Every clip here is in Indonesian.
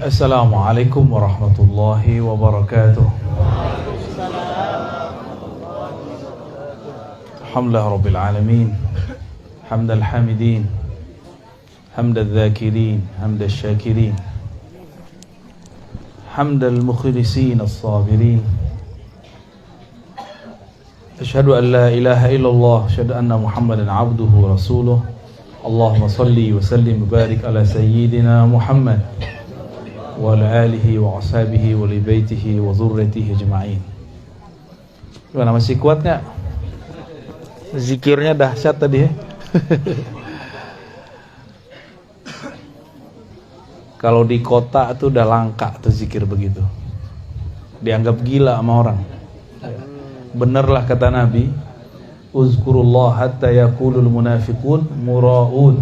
Assalamualaikum warahmatullahi wabarakatuh. Alhamdulillah rabbil alamin. Hamdal hamidin, hamdal dzakirin, hamdal syakirin, hamdal mukhlisin as-sabirin. Asyhadu an la ilaha illallah, asyhadu anna Muhammadan abduhu wa rasuluh. Allahumma salli wa sallim wa barik ala sayyidina Muhammad wa ala alihi wa ashabihi wa li baitihi wa dzurriyyatihi ajma'in. Gimana, masih kuat enggak? Zikirnya dahsyat tadi ya. Kalau di kota tuh udah langka tuh zikir begitu. Dianggap gila sama orang. Benerlah kata Nabi, uzkurullah hatta yaqulul munafiqun mura'un.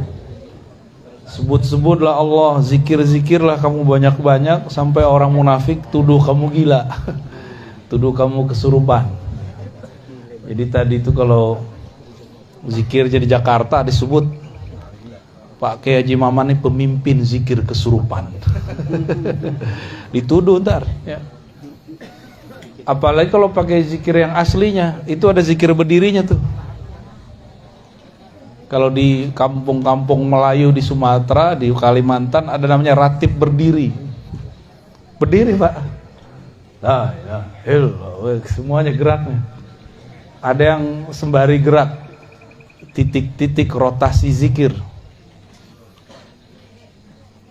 Sebut-sebutlah Allah, zikir-zikirlah kamu banyak-banyak sampai orang munafik tuduh kamu gila. Tuduh kamu kesurupan. Jadi tadi itu kalau zikir jadi Jakarta disebut Pak Kiai Haji Maman ini pemimpin zikir kesurupan. Dituduh ntar ya. Apalagi kalau pakai zikir yang aslinya, itu ada zikir berdirinya tuh. Kalau di kampung-kampung Melayu di Sumatera, di Kalimantan ada namanya ratib berdiri. Berdiri, Pak. Nah, ya, semuanya geraknya. Ada yang sembari gerak, titik-titik rotasi zikir.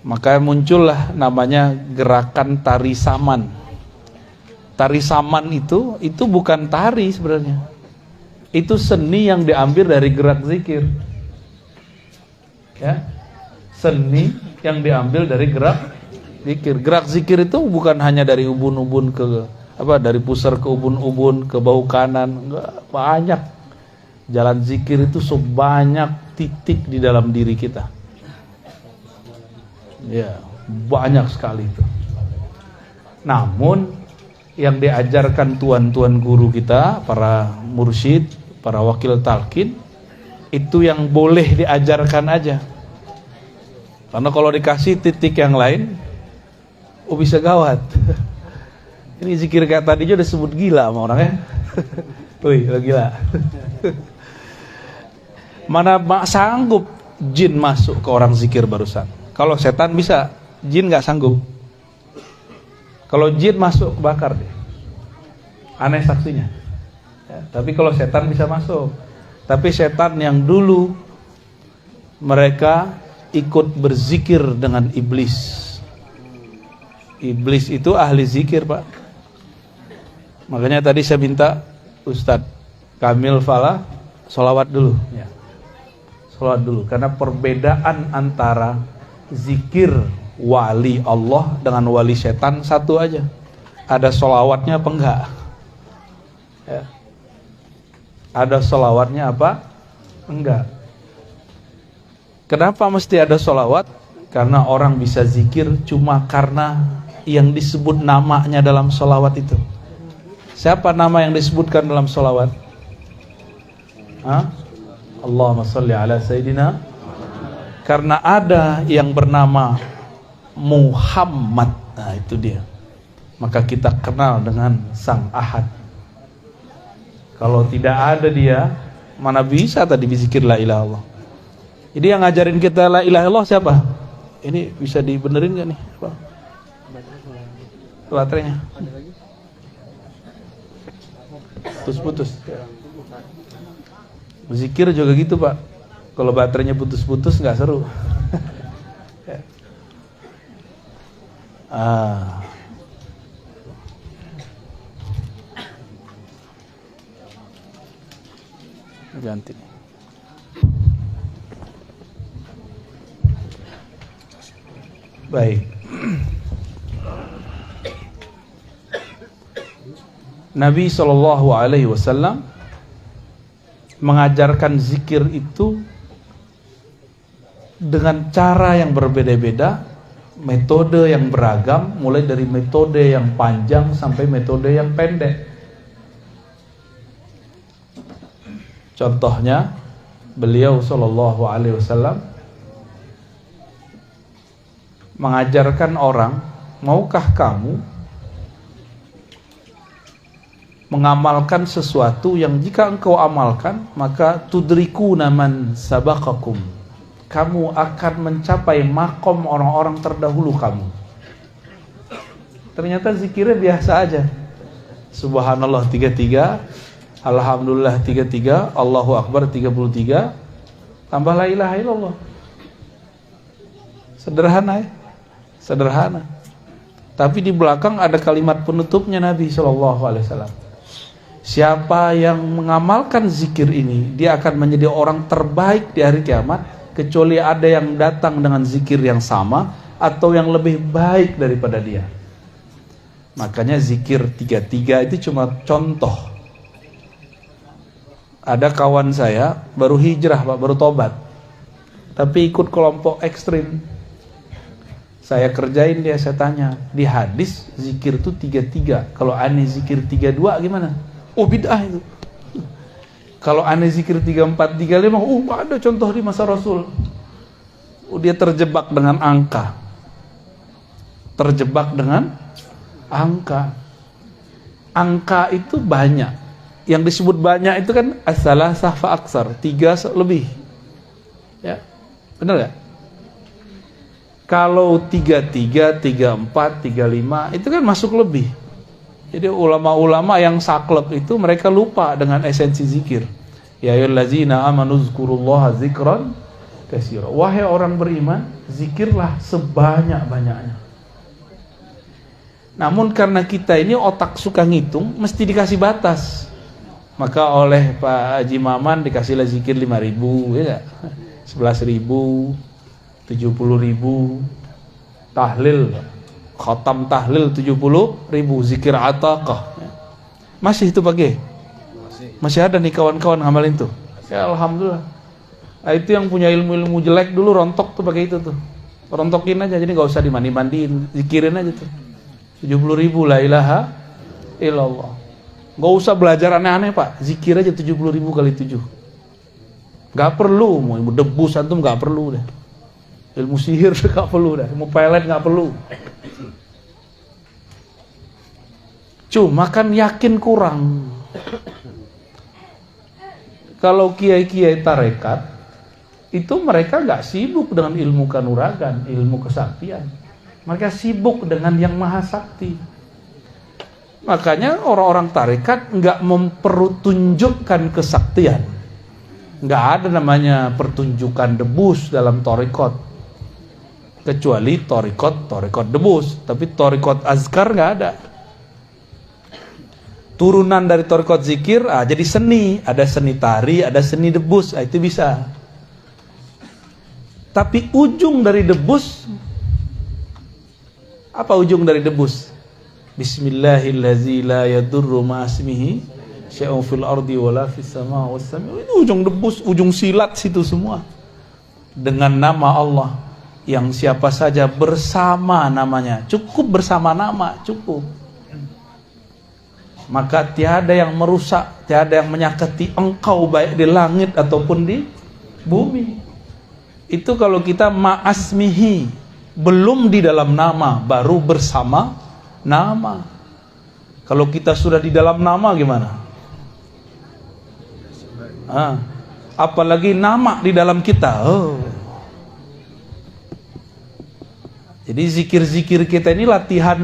Maka muncullah namanya gerakan tari saman. Tari saman itu bukan tari sebenarnya. Itu seni yang diambil dari gerak zikir. Ya. Seni yang diambil dari gerak zikir. Gerak zikir itu bukan hanya dari ubun-ubun ke dari pusar ke ubun-ubun ke bahu kanan, enggak, banyak. Jalan zikir itu sebanyak titik di dalam diri kita. Ya, banyak sekali itu. Namun yang diajarkan tuan-tuan guru kita, para mursyid, para wakil talqin, itu yang boleh diajarkan aja. Karena kalau dikasih titik yang lain, bisa gawat. Ini zikir kayak tadi aja udah sebut gila sama orang ya. Wih, gila. Mana sanggup jin masuk ke orang zikir barusan. Kalau setan bisa, jin gak sanggup. Kalau jin masuk kebakar deh. Aneh saksinya ya, tapi kalau setan bisa masuk. Tapi setan yang dulu mereka ikut berzikir dengan iblis. Iblis itu ahli zikir, Pak. Makanya tadi saya minta Ustadz Kamil Fala sholawat dulu ya. Sholawat dulu. Karena perbedaan antara zikir wali Allah dengan wali setan satu aja. Ada sholawatnya apa enggak? Ya. Ada sholawatnya apa? Enggak. Kenapa mesti ada sholawat? Karena orang bisa zikir cuma karena yang disebut namanya dalam sholawat itu. Siapa nama yang disebutkan dalam sholawat? Allahumma sholli ala Sayyidina. Karena ada yang bernama Muhammad, nah itu dia. Maka kita kenal dengan Sang Ahad. Kalau tidak ada dia, mana bisa tadi berzikir la ilaha illallah. Jadi yang ngajarin kita la ilaha illallah siapa? Ini bisa dibenerin gak nih? Baterainya putus-putus. Berzikir juga gitu, Pak. Kalau baterainya putus-putus nggak seru. Ganti. Baik. Nabi SAW mengajarkan zikir itu dengan cara yang berbeda-beda, metode yang beragam, mulai dari metode yang panjang sampai metode yang pendek. Contohnya, beliau SAW mengajarkan orang, maukah kamu mengamalkan sesuatu yang jika engkau amalkan maka tudriku naman sabaqakum, kamu akan mencapai makom orang-orang terdahulu kamu. Ternyata zikirnya biasa aja, subhanallah 33, alhamdulillah 33, Allahu akbar 33, tambah la ilaha illallah. Sederhana ya, sederhana. Tapi di belakang ada kalimat penutupnya Nabi SAW. Siapa yang mengamalkan zikir ini, dia akan menjadi orang terbaik di hari kiamat, kecuali ada yang datang dengan zikir yang sama atau yang lebih baik daripada dia. Makanya zikir 33 itu cuma contoh. Ada kawan saya baru hijrah Pak, baru tobat, tapi ikut kelompok ekstrim. Saya kerjain dia, saya tanya, di hadis zikir itu 33, kalau aneh zikir 32 gimana? Oh bid'ah itu. Kalau aneh zikir 34, 35, ada contoh di masa Rasul. Dia terjebak dengan angka. Terjebak dengan angka. Angka itu banyak. Yang disebut banyak itu kan as-salasah fa aksar, 3 lebih. Ya. Benar enggak? Kalau 33, 34, 35 itu kan masuk lebih. Jadi ulama-ulama yang saklek itu mereka lupa dengan esensi zikir. Ya ayyuhallazina amanu dzkurullaha dzikran katsira. Wahai orang beriman, zikirlah sebanyak-banyaknya. Namun karena kita ini otak suka ngitung, mesti dikasih batas. Maka oleh Pak Haji Maman dikasihlah zikir 5.000, ya enggak? 11.000, 70.000, tahlil, khatam tahlil 70.000, zikir ataqah. Masih itu pakai? Masih ada nih kawan-kawan ngamalin tuh. Ya alhamdulillah. Nah, itu yang punya ilmu-ilmu jelek dulu rontok tuh pakai itu tuh. Rontokin aja, jadi nggak usah dimandi-mandiin, zikirin aja tuh. 70.000 la ilaha illallah. Nggak usah belajar aneh-aneh Pak, zikir aja 70.000 kali 7. Nggak perlu mau ilmu debus antum, nggak perlu deh. Ilmu sihir nggak perlu deh, ilmu pelet nggak perlu. Cuma kan yakin kurang. Kalau kiai-kiai tarekat itu mereka nggak sibuk dengan ilmu kanuragan, ilmu kesaktian. Mereka sibuk dengan yang maha sakti. Makanya orang-orang tarekat nggak mempertunjukkan kesaktian. Nggak ada namanya pertunjukan debus dalam tarekat. Kecuali tarekat debus, tapi tarekat azkar nggak ada. Turunan dari tarekat zikir, jadi seni, ada seni tari, ada seni debus, itu bisa. Tapi ujung dari debus, apa ujung dari debus? Bismillahillazi la yadurru ma'asmihi syai'un fil ardi wala fis sama was sami. Itu ujung debus, ujung silat situ semua. Dengan nama Allah yang siapa saja bersama namanya, cukup bersama nama, cukup. Maka tiada yang merusak, tiada yang menyakiti engkau baik di langit ataupun di bumi. Itu kalau kita ma'asmihi, belum di dalam nama, baru bersama nama. Kalau kita sudah di dalam nama gimana? Apalagi nama di dalam kita. Jadi zikir-zikir kita ini latihan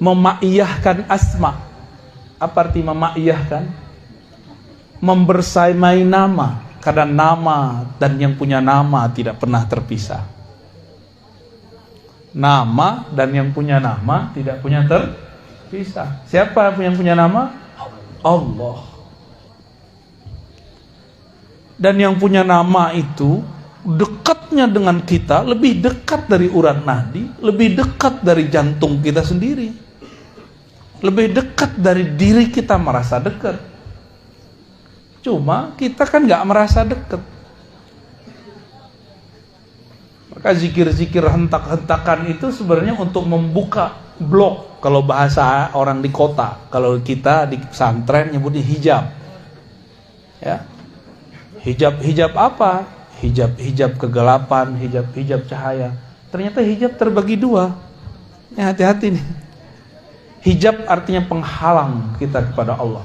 memaiyahkan asma. Apa arti memaiyahkan? Membersamai nama. Karena nama dan yang punya nama tidak pernah terpisah. Nama dan yang punya nama tidak punya terpisah. Siapa yang punya nama? Allah. Dan yang punya nama itu dekatnya dengan kita, lebih dekat dari urat nadi, lebih dekat dari jantung kita sendiri, lebih dekat dari diri kita merasa dekat. Cuma kita kan gak merasa dekat. Maka zikir-zikir hentak-hentakan itu sebenarnya untuk membuka blok. Kalau bahasa orang di kota, kalau kita di pesantren nyebutnya hijab. Ya. Hijab apa? Hijab kegelapan, hijab cahaya. Ternyata hijab terbagi dua. Ya, hati-hati nih. Hijab artinya penghalang kita kepada Allah.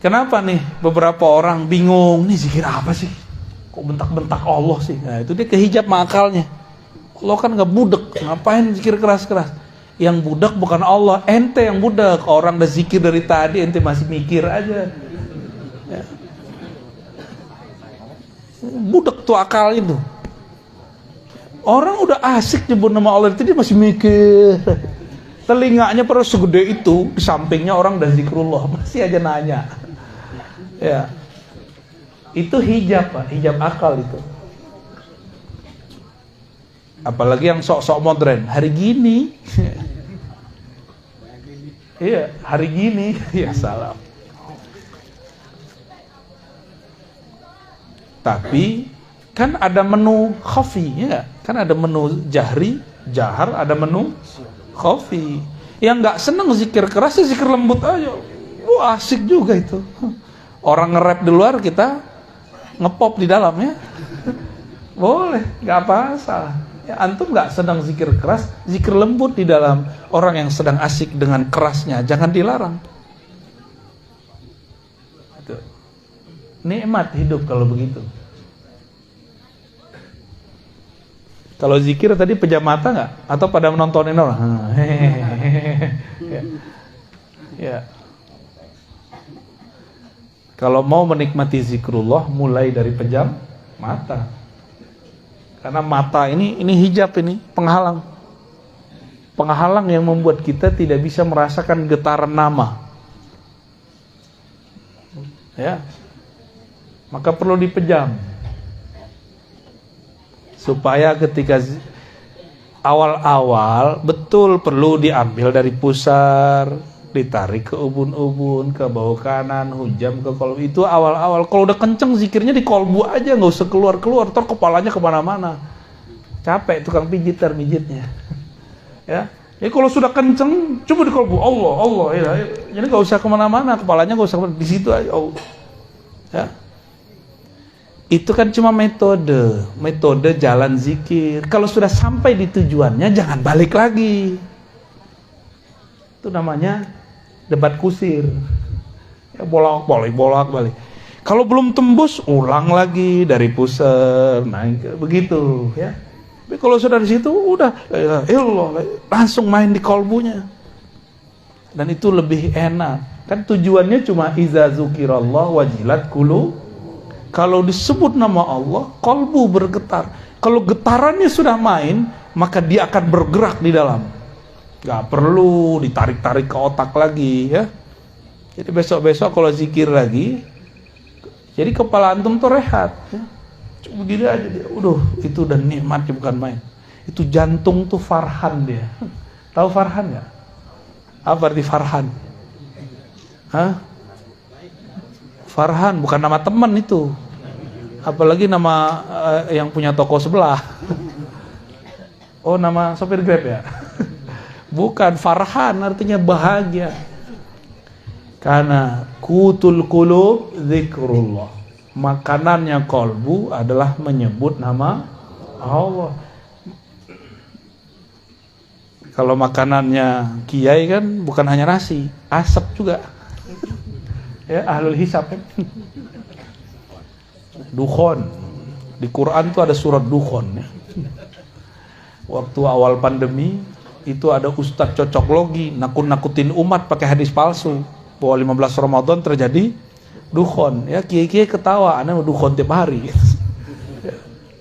Kenapa nih beberapa orang bingung, nih zikir apa sih? Kok bentak-bentak Allah sih? Nah, itu dia kehijab makalnya. Allah kan gak budek, ngapain zikir keras-keras? Yang budak bukan Allah, ente yang budak. Orang udah zikir dari tadi, ente masih mikir aja. Ya. Budak tuh akal itu. Orang udah asik nyebut nama Allah itu dia masih mikir. Telinganya pada segede itu, di sampingnya orang udah zikrullah, masih aja nanya. Ya. Itu hijab, Pak, hijab akal itu. Apalagi yang sok-sok modern, hari gini. Iya, hari gini. Ya salam. Tapi kan ada menu khafi, ya, kan ada menu jahri, jahar, ada menu khafi. Yang nggak seneng zikir keras, ya zikir lembut aja. Wah, asik juga itu. Orang nge-rap di luar, kita ngepop di dalam, ya. Boleh, nggak apa salah. Ya, antum nggak sedang zikir keras, zikir lembut di dalam. Orang yang sedang asik dengan kerasnya, jangan dilarang. Itu. Nikmat hidup kalau begitu. Kalau zikir tadi pejam mata nggak? Atau pada menontonin orang? Ya. Ya. Kalau mau menikmati zikrullah, mulai dari pejam mata. Karena mata ini hijab, ini penghalang. Penghalang yang membuat kita tidak bisa merasakan getaran nama. Ya. Maka perlu dipejam. Supaya ketika awal-awal betul perlu diambil dari pusar, ditarik ke ubun-ubun, ke bawah kanan, hujam ke kolbu. Itu awal-awal. Kalau udah kenceng zikirnya di kolbu aja, nggak usah keluar-keluar. Ntar kepalanya kemana-mana. Capek tukang pijitan mijitnya. Ya. Jadi kalau sudah kenceng, coba di kolbu. Allah. Ya. Jadi nggak usah kemana-mana. Kepalanya nggak usah kemana. Di situ aja. Allah. Ya. Itu kan cuma metode jalan zikir. Kalau sudah sampai di tujuannya, jangan balik lagi. Itu namanya debat kusir. Ya, bolak-balik. Kalau belum tembus, ulang lagi dari pusar, naik begitu, ya. Tapi kalau sudah di situ, udah langsung main di kolbunya. Dan itu lebih enak. Kan tujuannya cuma iza zukirallah wajilat qulub. Kalau disebut nama Allah, kolbu bergetar. Kalau getarannya sudah main, maka dia akan bergerak di dalam. Gak perlu ditarik-tarik ke otak lagi, ya. Jadi besok-besok kalau zikir lagi, jadi kepala antum tuh rehat, ya. Cuma begini aja dia, itu udah nikmatnya bukan main. Itu jantung tuh Farhan dia. Tahu Farhan gak? Apa arti Farhan? Hah? Farhan bukan nama teman itu. Apalagi nama yang punya toko sebelah. Oh, nama sopir Grab ya? Bukan, Farhan artinya bahagia. Karena kutul qulub zikrullah. Makanannya kolbu adalah menyebut nama Allah. Kalau makanannya kiai kan bukan hanya nasi, asap juga. Ya, ahlul hisab kan. Dukhon. Di Quran tuh ada surat Dukhon, ya. Waktu awal pandemi itu ada ustadz cocok logi nakut-nakutin umat pakai hadis palsu bahwa 15 Ramadan terjadi dukhon, ya. Kiai-kiai ketawa, aneh dukhon tiap hari. Ya.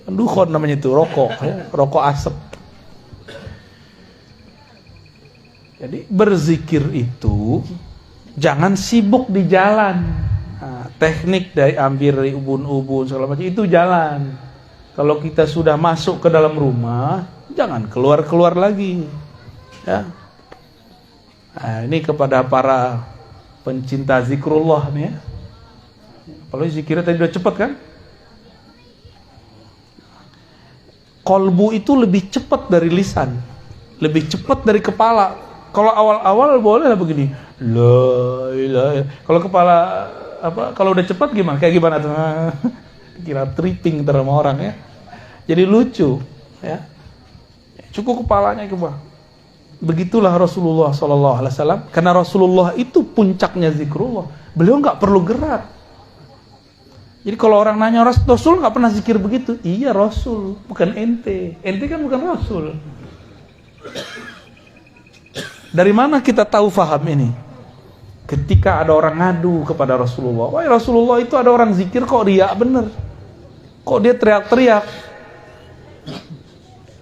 Dukhon namanya itu rokok, ya. Rokok asap. Jadi berzikir itu jangan sibuk di jalan. Nah, teknik dari ambil dari ubun-ubun segala macam itu jalan. Kalau kita sudah masuk ke dalam rumah, jangan keluar-keluar lagi. Ya. Nah, ini kepada para pencinta zikrullah nih, ya. Kalau zikirnya tadi udah cepat kan? Kolbu itu lebih cepat dari lisan, lebih cepat dari kepala. Kalau awal-awal boleh lah begini, la ilaha. Kalau kepala kalau udah cepat gimana? Kayak gimana tuh? Kira tripping sama orang, ya. Jadi lucu, ya. Cukup kepalanya ke bawah. Begitulah Rasulullah SAW. Karena Rasulullah itu puncaknya zikrullah. Beliau nggak perlu gerak. Jadi kalau orang nanya, Rasul nggak pernah zikir begitu? Iya Rasul, bukan ente. Ente kan bukan Rasul. Dari mana kita tahu faham ini? Ketika ada orang ngadu kepada Rasulullah, wah Rasulullah itu ada orang zikir kok riak bener. Kok dia teriak-teriak?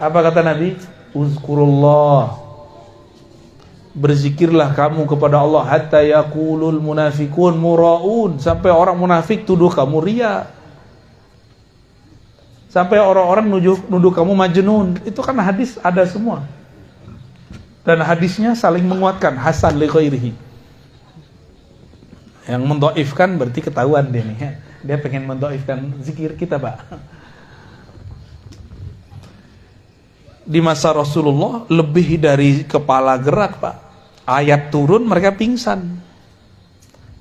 Apa kata Nabi? Uzkurullah. Berzikirlah kamu kepada Allah hatta yaqulul munafiqun muraun, sampai orang munafik tuduh kamu riya, sampai orang-orang nuduh kamu majnun. Itu kan hadis ada semua, dan hadisnya saling menguatkan, hasan li ghairihi. Yang mendhaifkan berarti ketahuan dia nih ya. Dia pengen mendhaifkan zikir kita, Pak. Di masa Rasulullah lebih dari kepala gerak, Pak. Ayat turun mereka pingsan.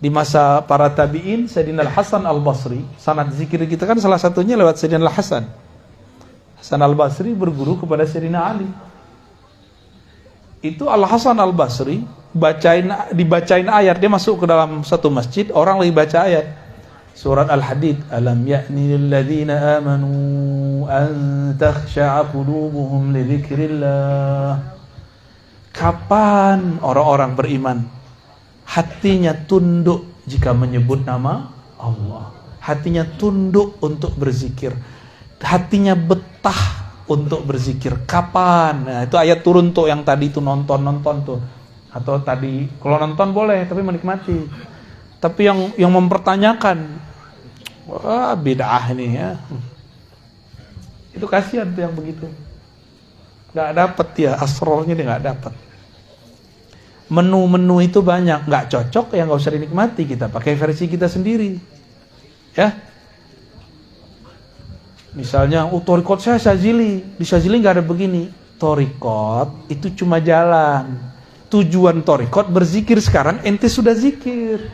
Di masa para tabi'in, Sayyidina Al-Hasan Al-Basri, sanad zikir kita kan salah satunya lewat Sayyidina Al-Hasan. Hasan Al-Basri berguru kepada Sayyidina Ali. Itu Al-Hasan Al-Basri dibacain ayat, dia masuk ke dalam satu masjid, orang lagi baca ayat surat Al-Hadid, alam ya'ni lilladzina amanu an takhsha'a qulubuhum li dzikrillah. Kapan orang-orang beriman hatinya tunduk jika menyebut nama Allah, hatinya tunduk untuk berzikir, hatinya betah untuk berzikir? Kapan? Nah, itu ayat turun tuh yang tadi itu nonton tuh. Atau tadi kalau nonton boleh tapi menikmati. Tapi yang mempertanyakan, wah bid'ah nih ya. Itu kasihan tuh yang begitu. Nggak dapet ya, asrornya dia nggak dapet. Menu-menu itu banyak, nggak cocok ya nggak usah dinikmati, kita pakai versi kita sendiri, ya. Misalnya, torikot saya Syazili, di Syazili nggak ada begini. Torikot itu cuma jalan. Tujuan torikot berzikir. Sekarang ente sudah zikir,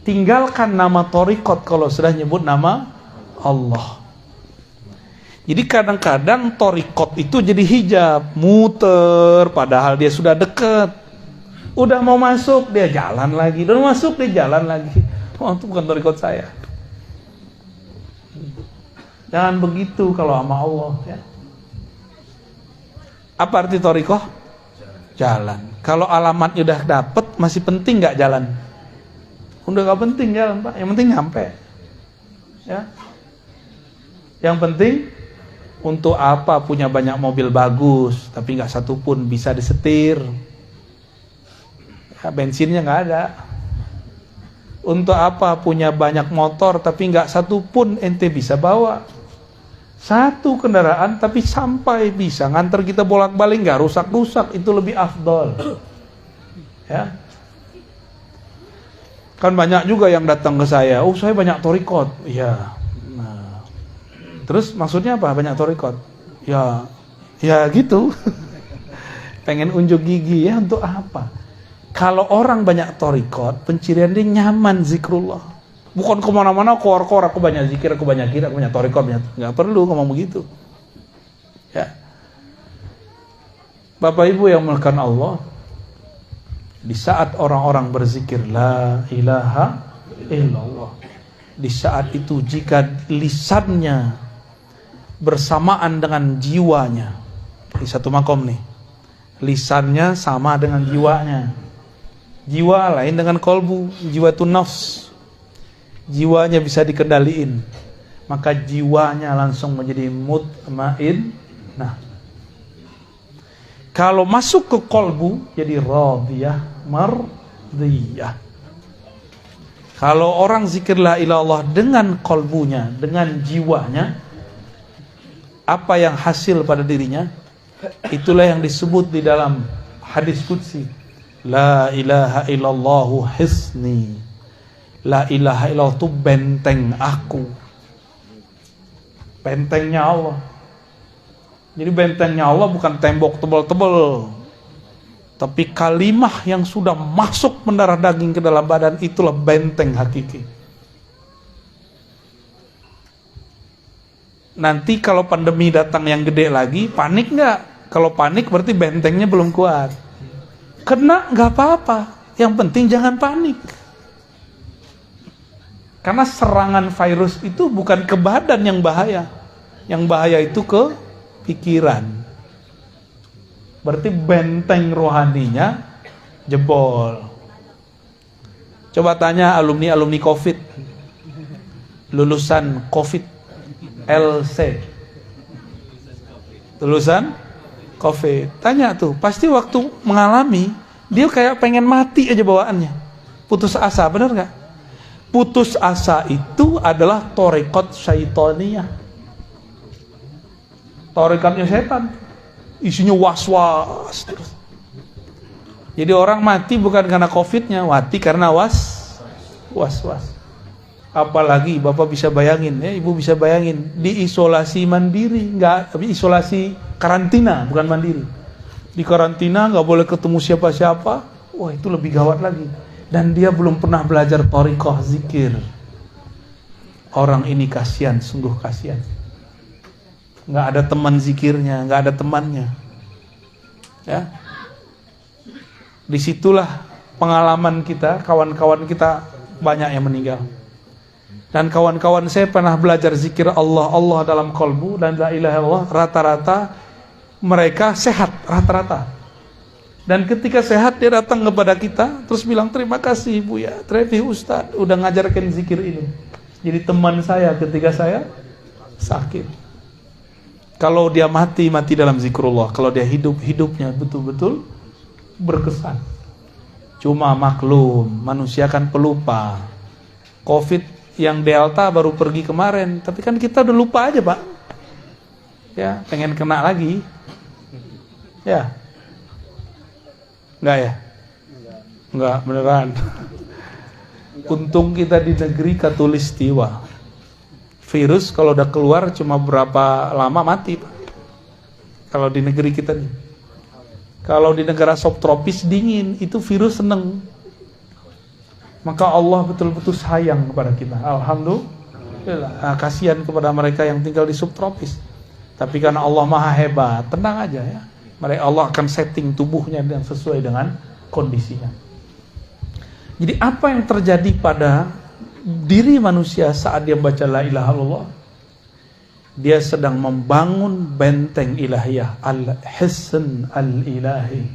tinggalkan nama torikot kalau sudah nyebut nama Allah. Jadi kadang-kadang torikot itu jadi hijab, muter, padahal dia sudah deket. Udah mau masuk dia jalan lagi, udah mau masuk dia jalan lagi. Oh, itu bukan torikot saya. Jangan begitu kalau sama Allah, ya. Apa arti torikoh? Jalan. Kalau alamatnya udah dapet, masih penting nggak jalan? Udah nggak penting jalan, Pak. Yang penting nyampe, ya. Yang penting, untuk apa punya banyak mobil bagus tapi nggak satu pun bisa disetir, ya, bensinnya nggak ada. Untuk apa punya banyak motor tapi nggak satu pun ente bisa bawa? Satu kendaraan tapi sampai bisa nganter kita bolak-balik, nggak rusak-rusak, itu lebih afdol, ya. Kan banyak juga yang datang ke saya, oh saya banyak torikot, ya. Nah, terus maksudnya apa banyak torikot? Ya gitu. Pengen unjuk gigi, ya untuk apa? Kalau orang banyak torikot, pencirian dia nyaman zikrullah. Bukan kemana-mana kor-kor, aku banyak zikir, aku banyak kira, aku banyak torikot, nggak perlu ngomong begitu, ya. Bapak Ibu yang melakukan Allah, di saat orang-orang berzikir la ilaha illallah, di saat itu jika lisannya bersamaan dengan jiwanya, di satu makom nih, lisannya sama dengan jiwanya, jiwa lain dengan kolbu, jiwa itu nafs, jiwanya bisa dikendaliin, maka jiwanya langsung menjadi mutmain. Nah, kalau masuk ke kolbu jadi radiyah, mardiyah. Kalau orang zikir la ilaha illallah dengan kolbunya, dengan jiwanya, apa yang hasil pada dirinya? Itulah yang disebut di dalam hadis qudsi, la ilaha illallahu hisni. La ilaha illallah itu benteng aku, bentengnya Allah. Jadi bentengnya Allah bukan tembok tebal-tebal, tapi kalimah yang sudah masuk mendarah daging ke dalam badan, itulah benteng hakiki. Nanti kalau pandemi datang yang gede lagi, panik nggak? Kalau panik berarti bentengnya belum kuat. Kena nggak apa-apa, yang penting jangan panik. Karena serangan virus itu bukan ke badan yang bahaya. Yang bahaya itu ke pikiran. Berarti benteng rohaninya jebol. Coba tanya alumni COVID, lulusan COVID, LC, lulusan COVID. Tanya tuh, pasti waktu mengalami dia kayak pengen mati aja bawaannya. Putus asa, benar nggak? Putus asa itu adalah torekot syaitoniyah. Torekatnya setan, isinya was-was terus. Jadi orang mati bukan karena COVID-nya, mati karena was-was. Apalagi Bapak bisa bayangin, ya Ibu bisa bayangin, di isolasi mandiri, nggak, tapi isolasi karantina, bukan mandiri. Di karantina nggak boleh ketemu siapa-siapa, wah itu lebih gawat lagi. Dan dia belum pernah belajar thariqah zikir. Orang ini kasihan, sungguh kasihan. Nggak ada teman zikirnya, nggak ada temannya. Ya, disitulah pengalaman kita, kawan-kawan kita banyak yang meninggal. Dan kawan-kawan saya pernah belajar zikir Allah, Allah dalam kolbu dan la ilaha illallah, rata-rata mereka sehat, rata-rata. Dan ketika sehat dia datang kepada kita terus bilang, terima kasih Bu ya, Trevi Ustadz udah ngajarkan zikir ini. Jadi teman saya ketika saya sakit. Kalau dia mati, mati dalam zikrullah. Kalau dia hidup, hidupnya betul-betul berkesan. Cuma maklum, manusia kan pelupa. COVID yang Delta baru pergi kemarin, tapi kan kita udah lupa aja Pak. Ya, pengen kena lagi. Ya. Enggak ya? Enggak, beneran. Untung kita di negeri Katulistiwa. Virus kalau udah keluar cuma berapa lama mati Pak. Kalau di negeri kita nih. Kalau di negara subtropis dingin, itu virus seneng. Maka Allah betul-betul sayang kepada kita. Alhamdulillah. Nah, kasihan kepada mereka yang tinggal di subtropis. Tapi karena Allah Maha Hebat, tenang aja ya. Mereka Allah akan setting tubuhnya dan sesuai dengan kondisinya. Jadi apa yang terjadi pada diri manusia saat dia baca la ilaha illallah? Dia sedang membangun benteng ilahiyah, al-hisn al-ilahi,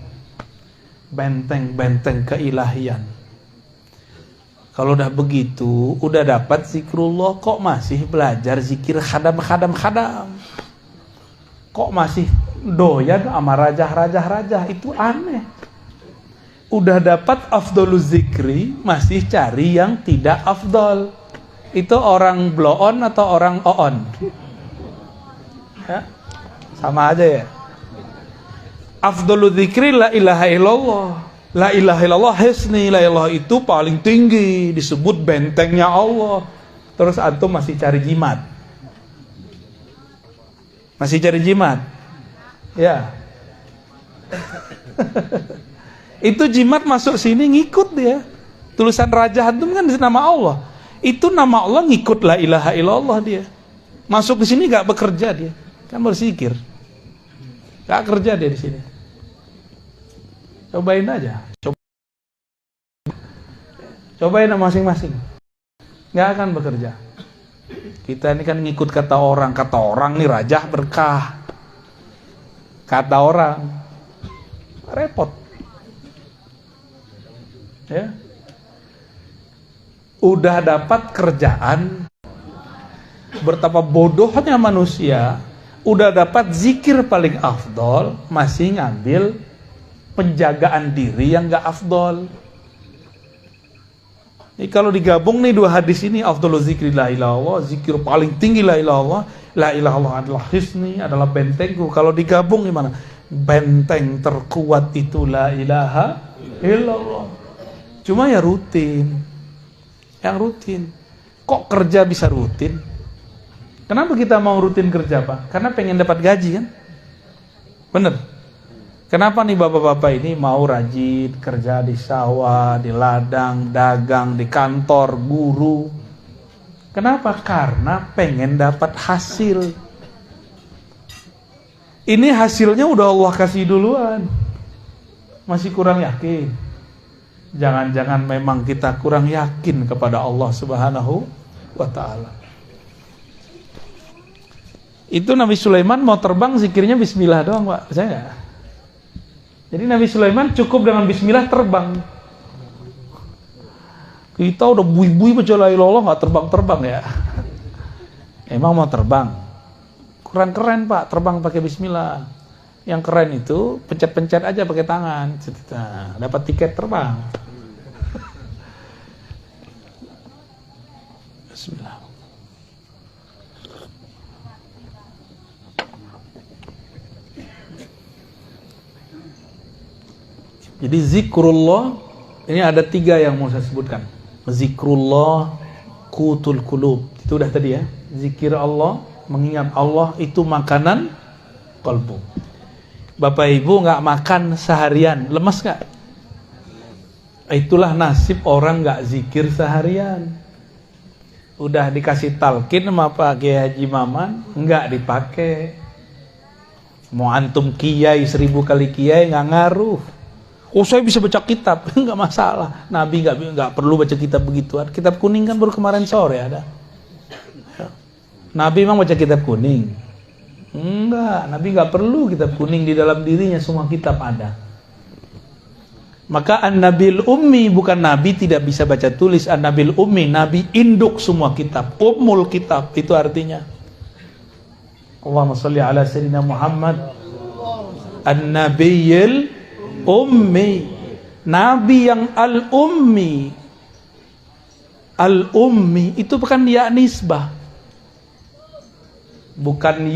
benteng-benteng keilahian. Kalau udah begitu, udah dapat zikrullah, kok masih belajar zikir khadam. Kok masih doyan sama rajah, itu aneh. Udah dapat afdoluz zikri, masih cari yang tidak afdol. Itu orang blow on atau orang on? Ya, sama aja ya. Afdoluz zikri la ilaha illallah. La ilaha illallah hisni, la ilaha itu paling tinggi, disebut bentengnya Allah. Terus antum masih cari jimat. Masih cari jimat. Ya. Itu jimat masuk sini ngikut dia. Tulisan Raja Antum kan di nama Allah. Itu nama Allah ngikut la ilaha illallah dia. Masuk ke sini gak bekerja dia. Kan berzikir. Gak kerja dia di sini. Cobain aja. Cobain masing-masing. Gak akan bekerja. Kita ini kan ngikut kata orang nih rajah berkah. Kata orang. Repot. Ya. Udah dapat kerjaan, betapa bodohnya manusia, udah dapat zikir paling afdol, masih ngambil penjagaan diri yang gak afdol. Jadi kalau digabung nih dua hadis ini, afdolul zikri la ilallah, zikir paling tinggi la ilallah, la ilallah adalah hisni, adalah bentengku. Kalau digabung gimana? Benteng terkuat itu la ilaha illallah. Cuma ya rutin. Yang rutin. Kok kerja bisa rutin? Kenapa kita mau rutin kerja Pak? Karena pengen dapat gaji kan? Bener? Kenapa nih bapak-bapak ini mau rajin kerja di sawah, di ladang, dagang, di kantor, guru? Kenapa? Karena pengen dapat hasil. Ini hasilnya udah Allah kasih duluan. Masih kurang yakin? Jangan-jangan memang kita kurang yakin kepada Allah Subhanahu wa ta'ala. Itu Nabi Sulaiman mau terbang zikirnya bismillah doang, Pak. Saya enggak. Jadi Nabi Sulaiman cukup dengan bismillah terbang. Kita udah bui-bui baca la ilaha illallah enggak terbang-terbang ya. Emang mau terbang? Kurang keren, Pak, terbang pakai bismillah. Yang keren itu pencet-pencet aja pakai tangan. Nah, dapat tiket terbang. Bismillah. Jadi zikrullah ini ada 3 yang mau saya sebutkan. Zikrullah qutul qulub. Itu udah tadi ya. Zikir Allah, mengingat Allah itu makanan kalbu. Bapak Ibu nggak makan seharian, lemes nggak? Itulah nasib orang nggak zikir seharian. Udah dikasih talqin sama Pak Kiai Haji Maman, nggak dipakai. Mau antum kiai 1000 kali kiai nggak ngaruh. Oh saya bisa baca kitab, nggak masalah. Nabi nggak perlu baca kitab begituan. Kitab kuning kan baru kemarin sore ada. Nabi memang baca kitab kuning? Enggak, Nabi nggak perlu kitab kuning, di dalam dirinya semua kitab ada. Maka An-Nabil Ummi bukan Nabi tidak bisa baca tulis. An-Nabil Ummi, Nabi induk semua kitab. Ummul kitab, itu artinya. Allahumma sholli ala sayyidina Muhammad. An-Nabiyil Ummi, Nabi yang Al-Ummi. Al-Ummi itu bukan ya nisbah. Bukan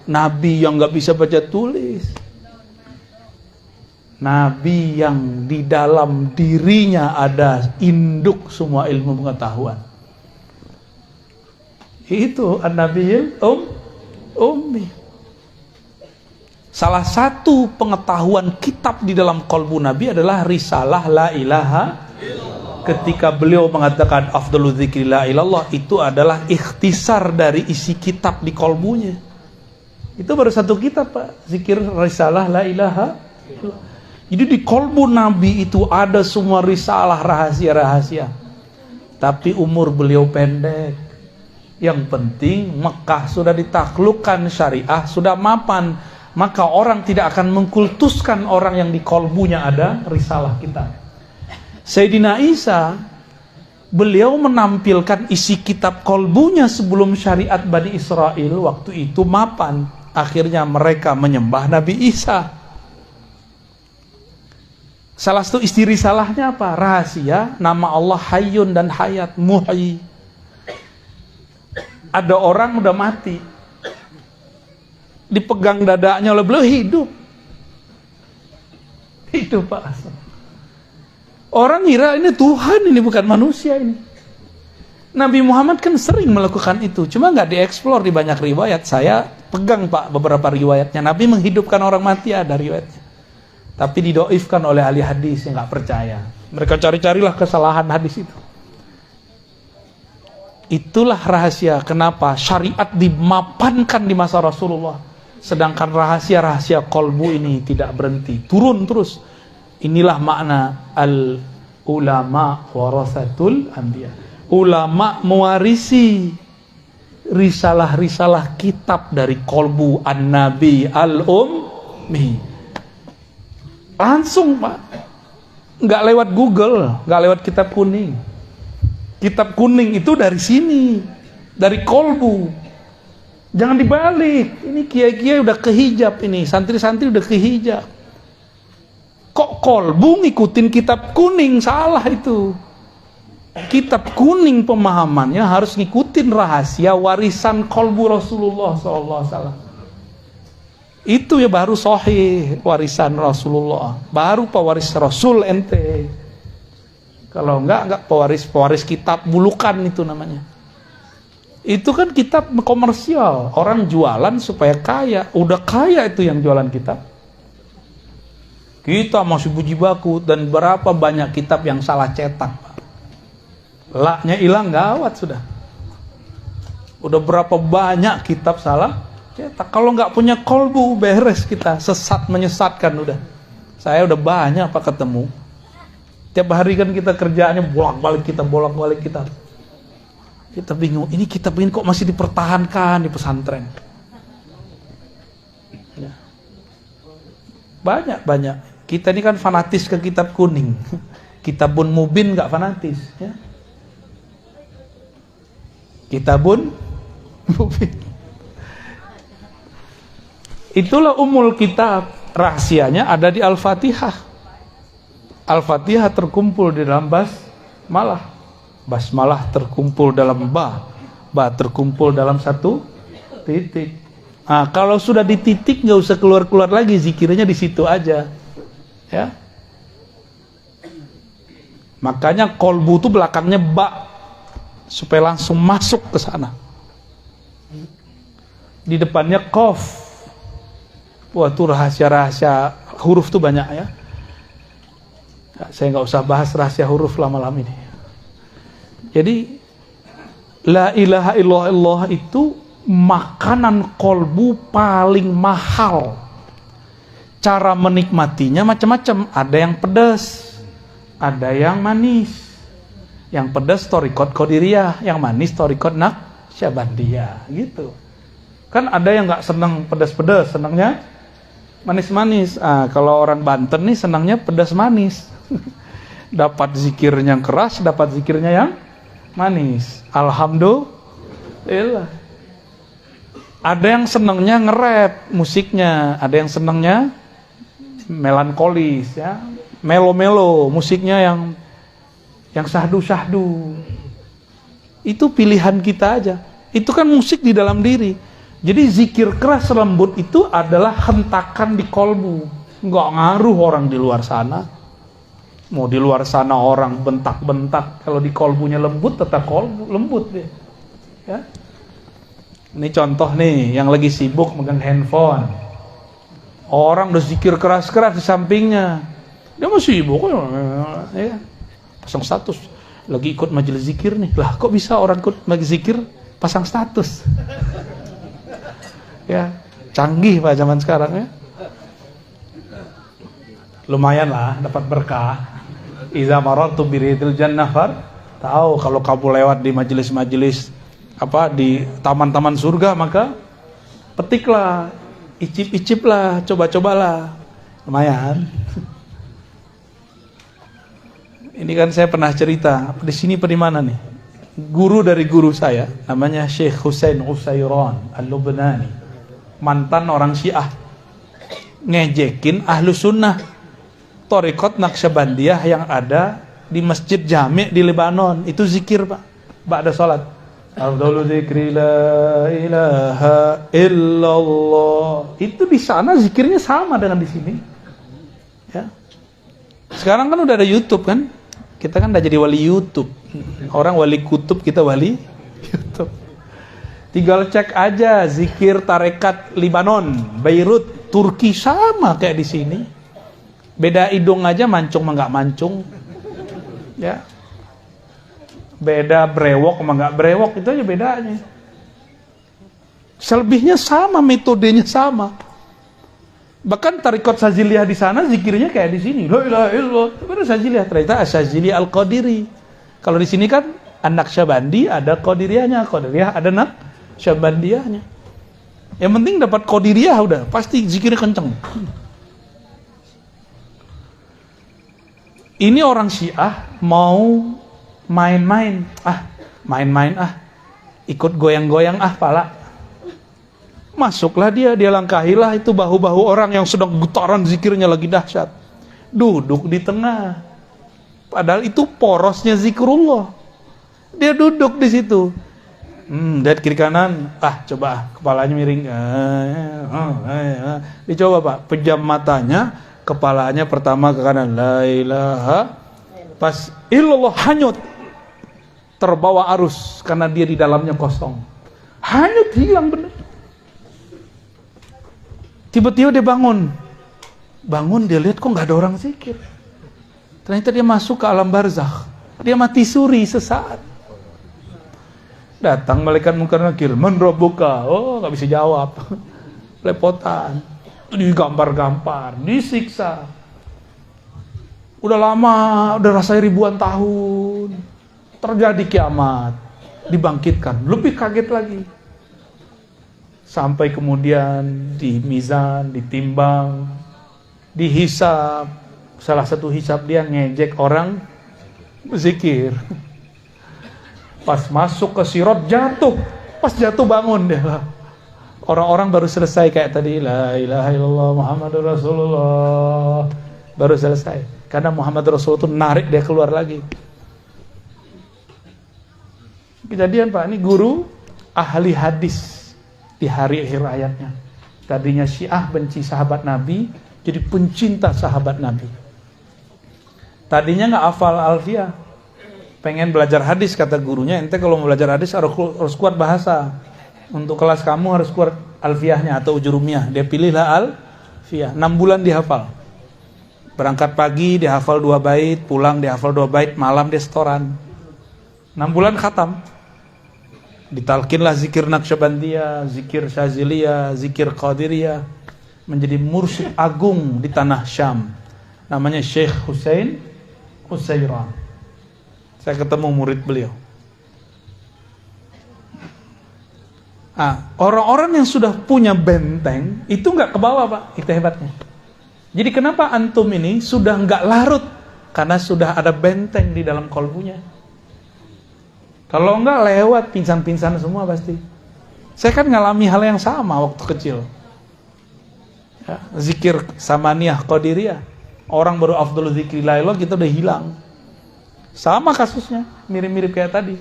Nabi yang nggak bisa baca tulis. Nabi yang di dalam dirinya ada induk semua ilmu pengetahuan. Itu An-Nabiyil Ummi. Salah satu pengetahuan kitab di dalam qalbu Nabi adalah risalah la ilaha. Ketika beliau mengatakan afdalu dzikri la ilallah, itu adalah ikhtisar dari isi kitab di qalbunya. Itu baru satu kitab, Pak, zikir risalah la ilaha. Jadi di qalbu Nabi itu ada semua risalah, rahasia-rahasia. Tapi umur beliau pendek. Yang penting Mekah sudah ditaklukkan, syariah sudah mapan. Maka orang tidak akan mengkultuskan orang yang di qalbunya ada risalah kita. Sayyidina Isa, beliau menampilkan isi kitab qalbunya sebelum syariat Bani Israel waktu itu mapan. Akhirnya mereka menyembah Nabi Isa. Salah satu isi risalahnya apa? Rahasia, nama Allah Hayyun dan Hayat, Muhyi. Ada orang udah mati, dipegang dadanya oleh beliau, hidup. Hidup, Pak. Orang kira ini Tuhan, ini bukan manusia ini. Nabi Muhammad kan sering melakukan itu, cuma nggak dieksplor di banyak riwayat. Saya pegang, Pak, beberapa riwayatnya. Nabi menghidupkan orang mati, ada riwayatnya. Tapi didoifkan oleh ahli hadis yang nggak percaya. Mereka cari-carilah kesalahan hadis itu. Itulah rahasia kenapa syariat dimapankan di masa Rasulullah. Sedangkan rahasia-rahasia qalbu ini tidak berhenti, turun terus. Inilah makna al-ulama warasatul anbiya. Ulama mewarisi risalah-risalah kitab dari qalbu an-nabi al-ummi. Langsung, Pak. Nggak lewat Google, nggak lewat kitab kuning. Kitab kuning itu dari sini, dari qalbu. Jangan dibalik. Ini kiai-kiai udah kehijab ini, santri-santri udah kehijab. Kok qalbu ngikutin kitab kuning? Salah itu. Kitab kuning pemahamannya harus ngikutin rahasia warisan qalbu Rasulullah SAW. Itu ya baru sahih warisan Rasulullah. Baru pewaris Rasul ente. Kalau enggak pewaris kitab bulukan itu namanya. Itu kan kitab komersial. Orang jualan supaya kaya. Udah kaya itu yang jualan kitab. Kita masih puji baku, dan berapa banyak kitab yang salah cetak, Pak. Laknya hilang, gawat sudah. Udah berapa banyak kitab salah Cetak. Kalau nggak punya kolbu, beres kita. Sesat menyesatkan udah. Saya udah banyak apa ketemu. Tiap hari kan kita kerjaannya bolak-balik kita. Kita bingung, ini kitab ini kok masih dipertahankan di pesantren. Ya. Banyak. Kita ini kan fanatis ke kitab kuning. Kitabun Mubin nggak fanatis. Ya. Kitabun Mubin. Itulah umul kitab. Rahasianya ada di Al-Fatihah. Al-Fatihah terkumpul di dalam basmalah. Basmalah terkumpul dalam ba terkumpul dalam satu titik. Nah, kalau sudah di titik nggak usah keluar lagi, zikirnya di situ aja, ya. Makanya kolbu itu belakangnya ba supaya langsung masuk ke sana. Di depannya kof. Wah, itu rahasia huruf tuh banyak ya. Saya nggak usah bahas rahasia huruf lama-lama ini. Jadi la ilaha illallah itu makanan kolbu paling mahal. Cara menikmatinya macam-macam. Ada yang pedas, ada yang manis. Yang pedas thariqat qadiriyah, yang manis thariqat naqsyabandiyah, gitu. Kan ada yang nggak senang pedas-pedas, senangnya manis-manis. Kalau orang Banten nih senangnya pedas manis. Dapat zikirnya yang keras, dapat zikirnya yang manis. Alhamdulillah. Ada yang senangnya nge-rap musiknya, ada yang senangnya melankolis, ya, melo-melo musiknya yang syahdu-syahdu. Itu pilihan kita aja. Itu kan musik di dalam diri. Jadi zikir keras lembut itu adalah hentakan di kolbu. Nggak ngaruh orang di luar sana. Mau di luar sana orang bentak-bentak, kalau di kolbunya lembut tetap kolbu lembut dia. Ya. Ini contoh nih yang lagi sibuk megang handphone. Orang udah zikir keras-keras di sampingnya. Dia masih sibuk ya. Pasang status. Lagi ikut majelis zikir nih. Lah kok bisa orang ikut majelis zikir pasang status? Ya, canggih Pak zaman sekarang ya. Lumayan lah dapat berkah. Iza marartu biridil jannah tahu kalau kamu lewat di majelis-majelis di taman-taman surga, maka petiklah, icip-iciplah, coba-cobalah. Lumayan. Ini kan saya pernah cerita di sini di mana nih? Guru dari guru saya namanya Syekh Husain Usairan Al-Lubnani. Mantan orang Syiah, ngejekin ahlu sunnah thariqat Naqsyabandiyah yang ada di Masjid Jami' di Lebanon. Itu zikir Pak, ba'da salat. Afdalu dzikri la ilaha illallah. Itu di sana zikirnya sama dengan di sini. Ya. Sekarang kan udah ada YouTube kan? Kita kan udah jadi wali YouTube. Orang wali kutub, kita wali YouTube. Tinggal cek aja zikir tarekat Libanon, Beirut, Turki sama kayak di sini. Beda hidung aja, mancung sama nggak mancung. Ya. Beda brewok sama nggak brewok, itu aja bedanya. Selebihnya sama, metodenya sama. Bahkan tarekat Saziliyah di sana zikirnya kayak di sini. La ilaha illallah. Itu Saziliyah, ternyata Sazili Al-Qadiri. Kalau di sini kan An-Naqsyabandi ada Qadiriyahnya, Qadiriyah ada Naqsyabandiyahnya. Yang penting dapat Qadiriyah udah, pasti zikirnya kenceng. Ini orang Syiah mau main-main, ikut goyang-goyang pala. Masuklah dia langkahilah itu bahu-bahu orang yang sedang getaran zikirnya lagi dahsyat. Duduk di tengah. Padahal itu porosnya zikrullah. Dia duduk di situ. Lihat kiri kanan, coba kepalanya miring. Dicoba Pak, pejam matanya, kepalanya pertama ke kanan, la ilaha, pas illallah hanyut, terbawa arus karena dia di dalamnya kosong, hanyut, hilang benar. Tiba-tiba dia bangun dia lihat kok nggak ada orang zikir. Ternyata dia masuk ke alam barzakh, dia mati suri sesaat. Datang malaikat munkar nakir, man rabbuka? Oh, nggak bisa jawab. Lepotan. Digampar-gampar, disiksa. Udah lama, udah rasanya ribuan tahun. Terjadi kiamat, dibangkitkan, lebih kaget lagi. Sampai kemudian di mizan, ditimbang, dihisab. Salah satu hisab dia ngejek orang zikir. Pas masuk ke sirat jatuh, pas jatuh bangun dia. Orang-orang baru selesai kayak tadi, la ilaha illallah Muhammadur Rasulullah, baru selesai. Karena Muhammad Rasul itu narik dia keluar lagi. Kejadian Pak, ini guru ahli hadis di hari akhir hayatnya. Tadinya Syiah benci sahabat Nabi, jadi pencinta sahabat Nabi. Tadinya nggak hafal Alfiyah, pengen belajar hadis, kata gurunya, ente kalau mau belajar hadis harus kuat bahasa. Untuk kelas kamu harus kuat Alfiyahnya atau Ujurumiyah. Dia pilihlah Alfiyah. 6 bulan dihafal. Berangkat pagi dihafal 2 bait, pulang dihafal 2 bait, malam dia setoran. 6 bulan khatam. Ditalkinlah zikir Naqsyabandiyah, zikir Syaziliyah, zikir Qadiriyah. Menjadi mursyid agung di tanah Syam. Namanya Syekh Husain Husairan. Saya ketemu murid beliau. Orang-orang yang sudah punya benteng itu nggak kebawa Pak, itu hebatnya. Jadi kenapa antum ini sudah nggak larut? Karena sudah ada benteng di dalam kolbunya. Kalau nggak lewat pingsan-pingsan semua pasti. Saya kan ngalami hal yang sama waktu kecil. Ya, zikir samaniyah qadiriyah. Orang baru afdhalu dzikri la ilaha kita udah hilang. Sama kasusnya, mirip-mirip kayak tadi.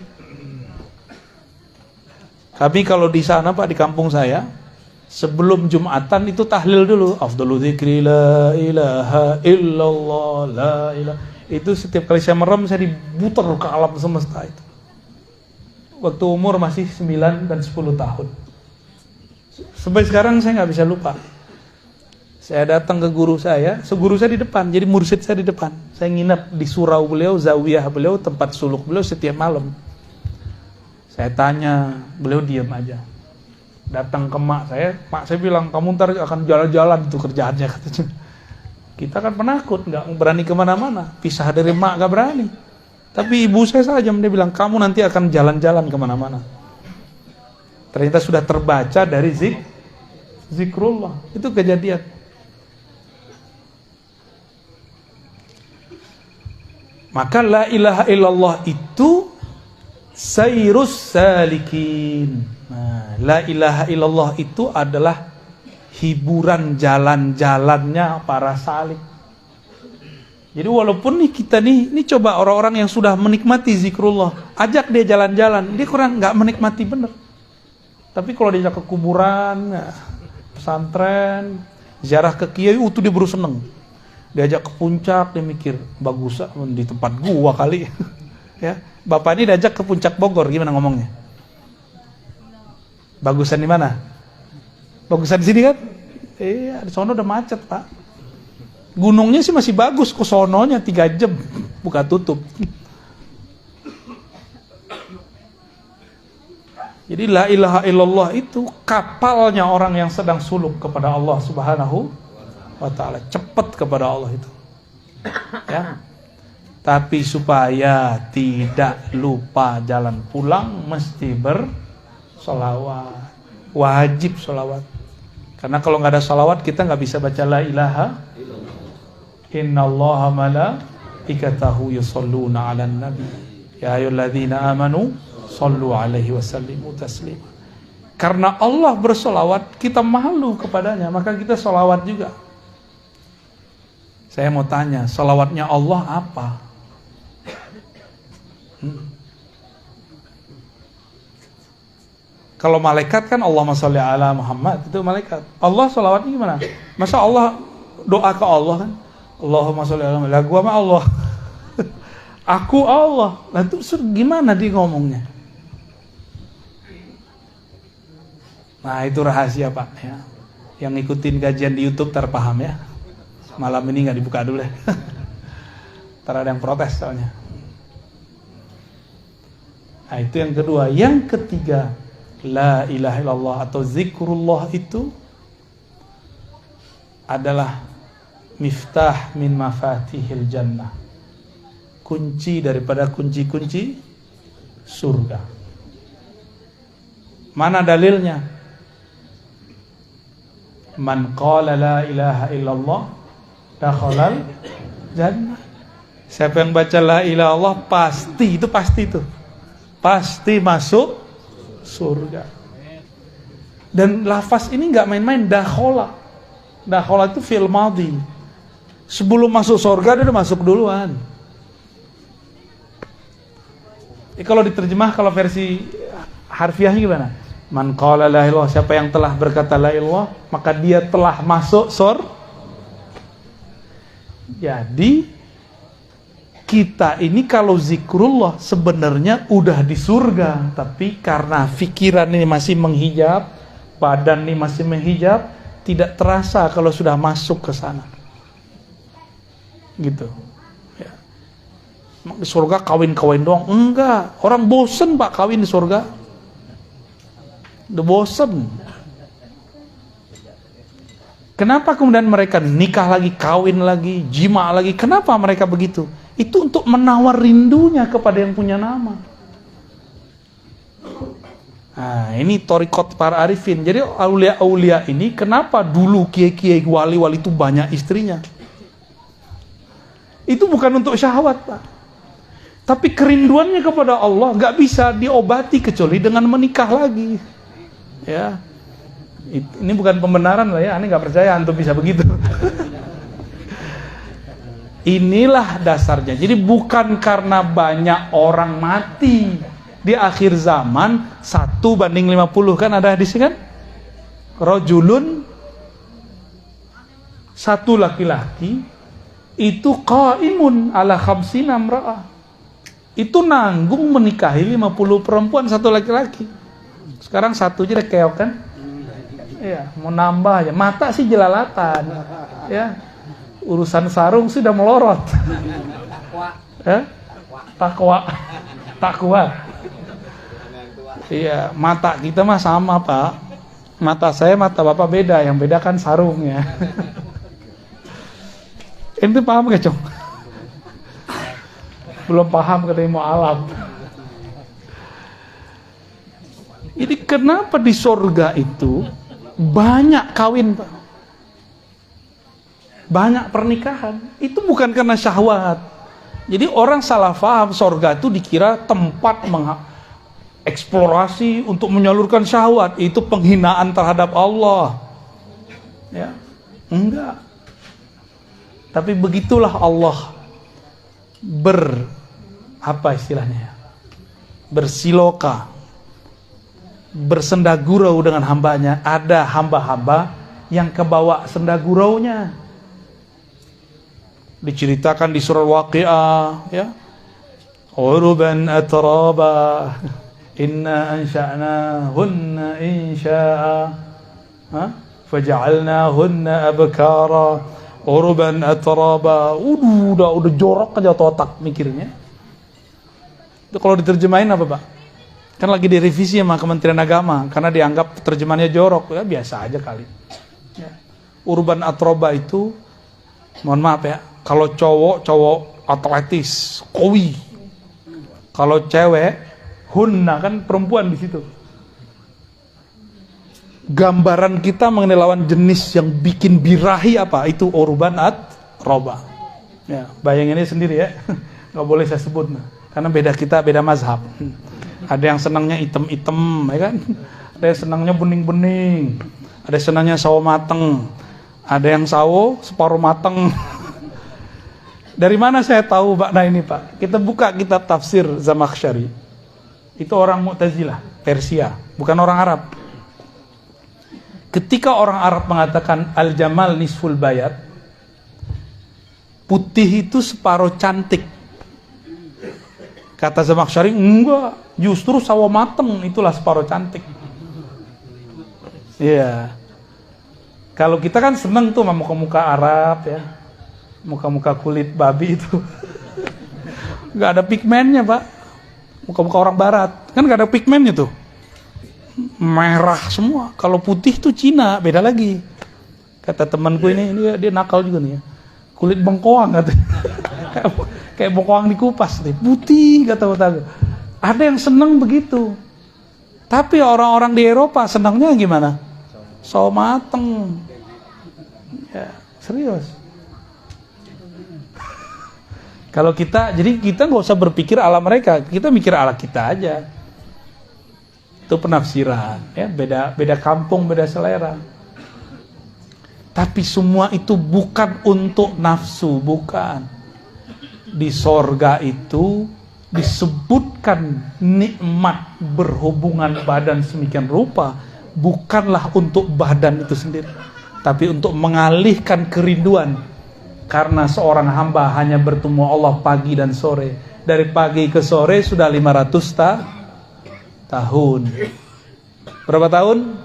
Kami kalau di sana Pak, di kampung saya, sebelum Jumatan itu tahlil dulu. Afdhalu dzikri la ilaha illallah la ilaha. Itu setiap kali saya merem, saya diputar ke alam semesta itu. Waktu umur masih 9 dan 10 tahun. Sampai sekarang saya nggak bisa lupa. Saya datang ke guru saya, seguru saya di depan, jadi mursyid saya di depan. Saya nginap di surau beliau, zawiyah beliau, tempat suluk beliau setiap malam. Saya tanya, beliau diam aja. Datang ke mak saya bilang, kamu ntar akan jalan-jalan itu kerjaannya, katanya. Kita kan penakut, nggak berani kemana-mana, pisah dari mak nggak berani. Tapi ibu saya saja, dia bilang, kamu nanti akan jalan-jalan kemana-mana. Ternyata sudah terbaca dari zikrullah, itu kejadian. Maka la ilaha illallah itu sayrus salikin. Nah, la ilaha illallah itu adalah hiburan jalan-jalannya para salik. Jadi walaupun nih kita nih coba orang-orang yang sudah menikmati zikrullah, ajak dia jalan-jalan, dia kurang nggak menikmati bener. Tapi kalau diajak ke kuburan, pesantren, ziarah ke kiai, itu dia baru seneng. Diajak ke puncak, dia mikir, bagus di tempat gua kali. Ya, bapak ini diajak ke puncak Bogor, gimana ngomongnya? Bagusan di mana? Bagusan di sini kan? Iya, di sono udah macet Pak. Gunungnya sih masih bagus, ke sononya 3 jam buka tutup. Jadi la ilaha illallah itu kapalnya orang yang sedang suluk kepada Allah Subhanahu wa ta'ala, cepat kepada Allah itu. Ya. Tapi supaya tidak lupa jalan pulang mesti bersolawat. Wajib solawat. Karena kalau nggak ada solawat kita nggak bisa baca la ilaha innallaha malaikatahu yusholluna 'alan nabi ya ayyuhalladzina amanu shollu 'alaihi wasallimu taslima. Karena Allah bersolawat, kita malu kepadanya, maka kita solawat juga. Saya mau tanya, solawatnya Allah apa? Kalau malaikat kan Allahumma sholli ala Muhammad, itu malaikat. Allah solawatnya gimana? Masa Allah doa ke Allah kan? Allahumma sholli ala Muhammad. Lah gua mah Allah. Aku Allah. Lah terus gimana dia ngomongnya? Nah itu rahasia Pak ya. Yang ngikutin kajian di YouTube terpaham ya. Malam ini nggak dibuka dulu ya. Ntar ada yang protes soalnya. Nah, itu yang kedua. Yang ketiga, la ilaha illallah atau zikrullah itu adalah miftah min mafatihil jannah. Kunci daripada kunci-kunci surga. Mana dalilnya? Man qala la ilaha illallah dakhalal jannah. Siapa yang baca la ilaha illallah pasti itu pasti masuk surga. Dan lafaz ini enggak main-main, dakhala. Dakhala itu fi'il madhi. Sebelum masuk surga dia udah masuk duluan. Kalau diterjemah, kalau versi harfiahnya gimana? Man qala la ilaha illallah, siapa yang telah berkata la ilaha illallah, maka dia telah masuk surga. Jadi kita ini kalau zikrullah sebenarnya udah di surga, tapi karena pikiran ini masih menghijab, badan ini masih menghijab, tidak terasa kalau sudah masuk ke sana. Gitu. Ya. Di surga kawin-kawin doang? Enggak. Orang bosen Pak kawin di surga. Udah bosen. Kenapa kemudian mereka nikah lagi, kawin lagi, jima lagi? Kenapa mereka begitu? Itu untuk menawar rindunya kepada yang punya nama. Nah, ini thariqat para arifin. Jadi aulia-aulia ini kenapa dulu kiai-kiai wali-wali itu banyak istrinya? Itu bukan untuk syahwat, Pak. Tapi kerinduannya kepada Allah gak bisa diobati kecuali dengan menikah lagi. Ya. Ini bukan pembenaran lah ya, aneh gak percaya antum bisa begitu. Inilah dasarnya. Jadi bukan karena banyak orang mati di akhir zaman 1:50 kan ada hadis kan? Rajulun, satu laki-laki itu qaimun ala khamsina imra'ah. Itu nanggung menikahi 50 perempuan satu laki-laki. Sekarang satu aja udah keok kan? Iya, mau nambah aja. Mata sih jelalatan. Ya. Urusan sarung sudah melorot. Takwa. Iya, mata kita mah sama, Pak. Mata saya, mata Bapak beda. Yang beda kan sarungnya. Ente paham gak, Cong? Belum paham katanya mau alam. Jadi kenapa di surga itu banyak kawin, Pak? Banyak pernikahan. Itu bukan karena syahwat. Jadi orang salah paham surga itu dikira tempat eksplorasi untuk menyalurkan syahwat. Itu penghinaan terhadap Allah. Ya, enggak. Tapi begitulah Allah bersiloka, bersendagurau dengan hambanya. Ada hamba-hamba yang kebawa sendaguraunya. Diceritakan di surah Waqi'ah, ya. Uruban atraba, inna ansha'nahunna insha'a, faja'alnahunna abkara, uruban atraba. Udah jorok aja otak mikirnya. Itu kalau diterjemahin apa, Pak? Kan lagi direvisi sama Kementerian Agama karena dianggap terjemahannya jorok. Ya biasa aja kali. Ya. Urban atroba itu, mohon maaf ya, kalau cowok atletis, kowi. Kalau cewek, hunna, kan perempuan di situ. Gambaran kita mengenai lawan jenis yang bikin birahi apa? Itu urban atroba. Ya, bayanginnya sendiri ya. Nggak boleh saya sebut, karena beda mazhab. Ada yang senangnya item-item, ya kan? Ada yang senangnya bening-bening. Ada yang senangnya sawo mateng. Ada yang sawo separuh mateng. Dari mana saya tahu makna ini, Pak? Kita buka kitab tafsir Zamakhsyari. Itu orang Mu'tazilah, Persia, bukan orang Arab. Ketika orang Arab mengatakan al-jamal nisful bayat, putih itu separuh cantik. Kata Zamakhsyari, enggak, justru sawo mateng itulah separuh cantik. Iya. Kalau kita kan seneng tuh sama muka-muka Arab ya. Muka-muka kulit babi itu. Enggak ada pigmennya, Pak. muka-muka orang barat. Kan gak ada pigmennya tuh. Merah semua. Kalau putih tuh Cina, beda lagi. Kata temanku ini dia nakal juga nih ya. Kulit bengkoang katanya. Kayak bengkoang dikupas nih. Putih kata-kata. Ada yang seneng begitu. Tapi orang-orang di Eropa senangnya gimana? Sawo mateng. Ya, serius. Kalau kita, jadi kita nggak usah berpikir ala mereka, kita mikir ala kita aja. Itu penafsiran, ya beda kampung, beda selera. Tapi semua itu bukan untuk nafsu, bukan. Di sorga itu disebutkan nikmat berhubungan badan semikian rupa, bukanlah untuk badan itu sendiri, tapi untuk mengalihkan kerinduan. Karena seorang hamba hanya bertemu Allah pagi dan sore. Dari pagi ke sore sudah 500 tahun. Berapa tahun?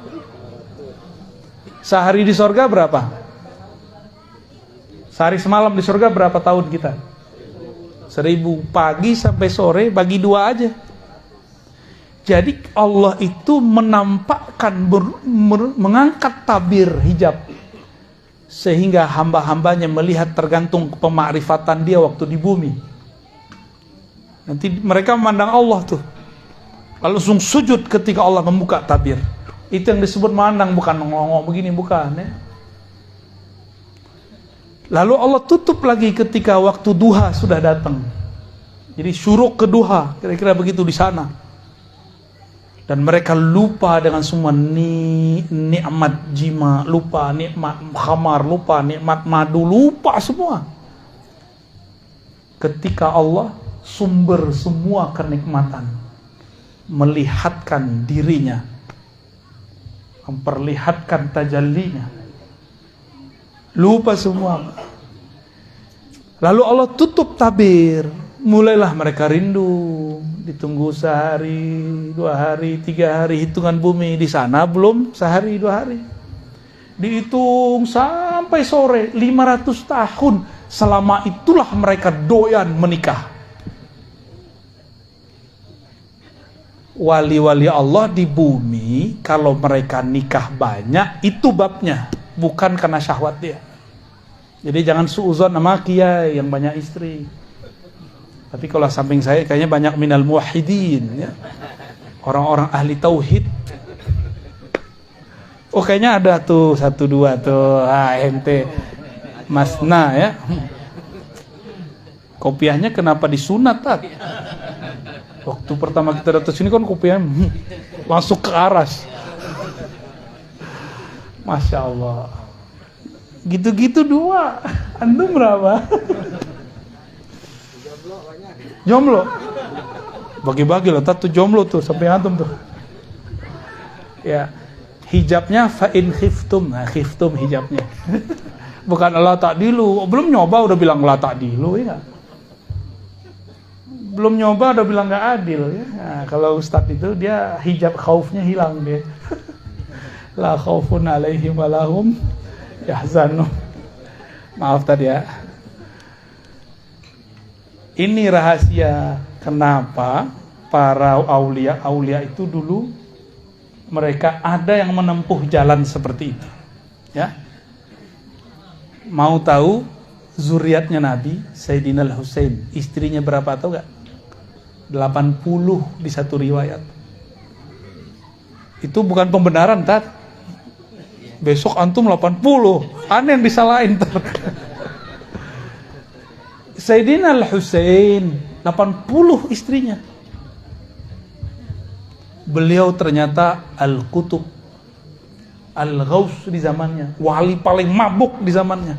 Sehari di sorga berapa? Sehari semalam di sorga berapa tahun kita? 1000. Pagi sampai sore bagi 2 aja. Jadi Allah itu menampakkan, mengangkat tabir hijab, sehingga hamba-hambanya melihat tergantung pemakrifatan dia waktu di bumi. Nanti mereka memandang Allah tuh, langsung sujud ketika Allah membuka tabir. Itu yang disebut memandang, bukan ngongok begini, bukan ya. Lalu Allah tutup lagi ketika waktu duha sudah datang. Jadi syuruk ke duha, kira-kira begitu di sana. Dan mereka lupa dengan semua nikmat jima, lupa nikmat khamar, lupa nikmat madu, lupa semua. Ketika Allah sumber semua kenikmatan melihatkan dirinya, memperlihatkan tajallinya, lupa semua. Lalu Allah tutup tabir, mulailah mereka rindu. Ditunggu sehari, 2 hari, 3 hari, hitungan bumi. Di sana belum sehari, 2 hari. Dihitung sampai sore, 500 tahun. Selama itulah mereka doyan menikah. Wali-wali Allah di bumi, kalau mereka nikah banyak, itu babnya. Bukan karena syahwat dia. Jadi jangan suuzon sama kiai yang banyak istri. Tapi kalau samping saya kayaknya banyak minal muwahhidin ya. Orang-orang ahli tauhid. Oh kayaknya ada tuh 1 2 tuh. Ente Masna ya. Kopiahnya kenapa disunat tak? Waktu pertama kita datang sini kan kopiah masuk ke aras. Masya Allah. Gitu-gitu 2. Antum berapa? Jomblo, bagi-bagi lah, tuh jomblo tuh sampai antum tuh. Ya, hijabnya fa'in khiftum, nah khiftum hijabnya. Bukan la ta'dilu, belum nyoba udah bilang la ta'dilu ya. Belum nyoba udah bilang nggak adil ya. Nah, kalau ustadz itu dia hijab khaufnya hilang dia. La khaufun alaihim walahum yahzanun. Maaf tadi ya. Ini rahasia kenapa para aulia itu dulu mereka ada yang menempuh jalan seperti itu. Ya. Mau tahu zuriatnya Nabi Sayyidina Al-Husain, istrinya berapa tahu gak? 80 di satu riwayat. Itu bukan pembenaran, Tat. Besok antum 80. Aneh yang disalahin, Tat. Sayyidina Al-Husain 80 istrinya. Beliau ternyata Al-Qutub, Al-Ghaus di zamannya, wali paling mabuk di zamannya.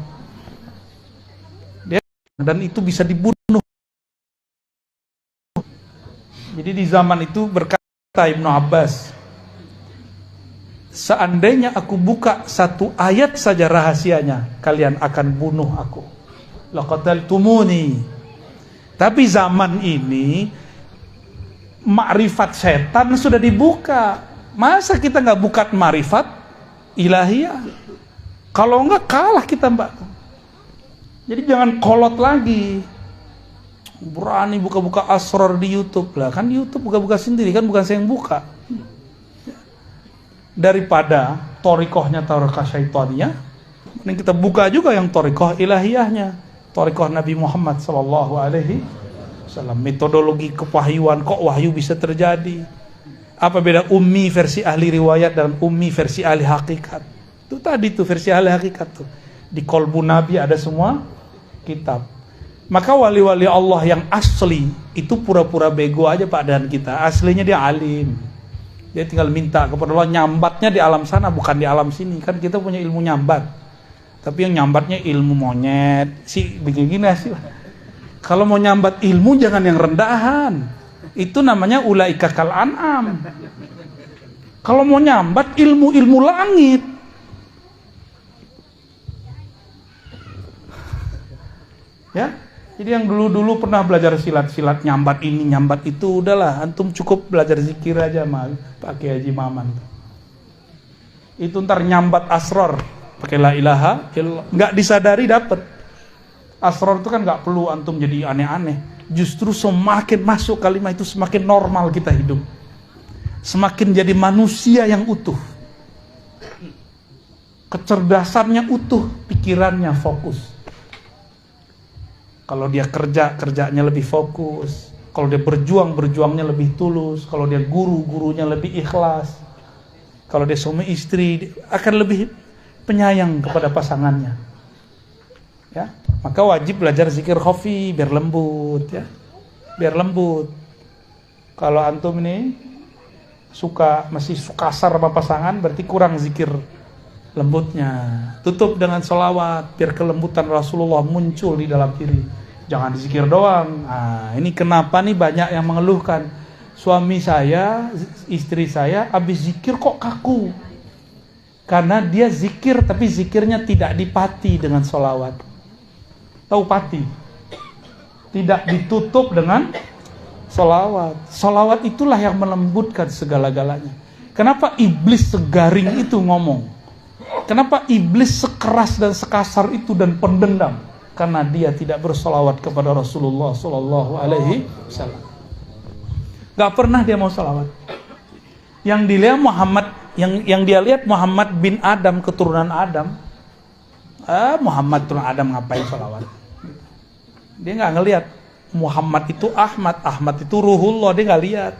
Dan itu bisa dibunuh. Jadi di zaman itu berkata Ibnu Abbas, seandainya aku buka 1 ayat saja rahasianya, kalian akan bunuh aku. Laqataltumuni. Tapi zaman ini makrifat setan sudah dibuka. Masa kita nggak buka makrifat ilahiyah? Kalau nggak kalah kita, Mbak. Jadi jangan kolot lagi. Berani buka-buka asrar di YouTube lah. Kan YouTube buka-buka sendiri, kan bukan saya yang buka. Daripada torikohnya torikoh syaitannya, mending kita buka juga yang torikoh ilahiyahnya, torikoh Nabi Muhammad sallallahu alaihi wasallam. Metodologi kewahyuan, kok wahyu bisa terjadi? Apa beda ummi versi ahli riwayat dan ummi versi ahli hakikat? Itu tadi tuh versi ahli hakikat tuh. Di kolbu Nabi ada semua kitab. Maka wali-wali Allah yang asli itu pura-pura bego aja Pak dan kita. Aslinya dia alim. Dia tinggal minta kepada Allah, nyambatnya di alam sana bukan di alam sini. Kan kita punya ilmu nyambat. Tapi yang nyambatnya ilmu monyet. Begini sih. Kalau mau nyambat ilmu jangan yang rendahan. Itu namanya ulaika kal an'am. Kalau mau nyambat ilmu langit. Ya. Jadi yang dulu-dulu pernah belajar silat-silat, nyambat ini, nyambat itu, udahlah, antum cukup belajar zikir aja mah, pakai Haji Maman. Itu ntar nyambat asror, pakai la ilaha illallah, nggak disadari dapat. Asror itu kan nggak perlu antum jadi aneh-aneh. Justru semakin masuk kalimat itu semakin normal kita hidup, semakin jadi manusia yang utuh, kecerdasannya utuh, pikirannya fokus. Kalau dia kerjanya lebih fokus. Kalau dia berjuangnya lebih tulus. Kalau dia gurunya lebih ikhlas. Kalau dia suami istri, akan lebih penyayang kepada pasangannya. Ya, maka wajib belajar zikir khafi biar lembut, ya. Biar lembut. Kalau antum ini masih kasar sama pasangan, berarti kurang zikir lembutnya. Tutup dengan sholawat biar kelembutan Rasulullah muncul di dalam diri. Jangan dizikir doang. Nah, ini kenapa nih banyak yang mengeluhkan, suami saya, istri saya habis zikir kok kaku. Karena dia zikir tapi zikirnya tidak dipati dengan sholawat. Tahu pati? Tidak ditutup dengan sholawat. Sholawat itulah yang melembutkan segala-galanya. Kenapa iblis segaring itu ngomong? Kenapa iblis sekeras dan sekasar itu dan pendendam? Karena dia tidak bersolawat kepada Rasulullah Sallallahu Alaihi Wasallam. Gak pernah dia mau solawat. Yang dilihat Muhammad, yang dia lihat Muhammad bin Adam, keturunan Adam. Muhammad turun Adam ngapain solawat? Dia nggak ngelihat Muhammad itu Ahmad itu Ruhullah, dia nggak lihat.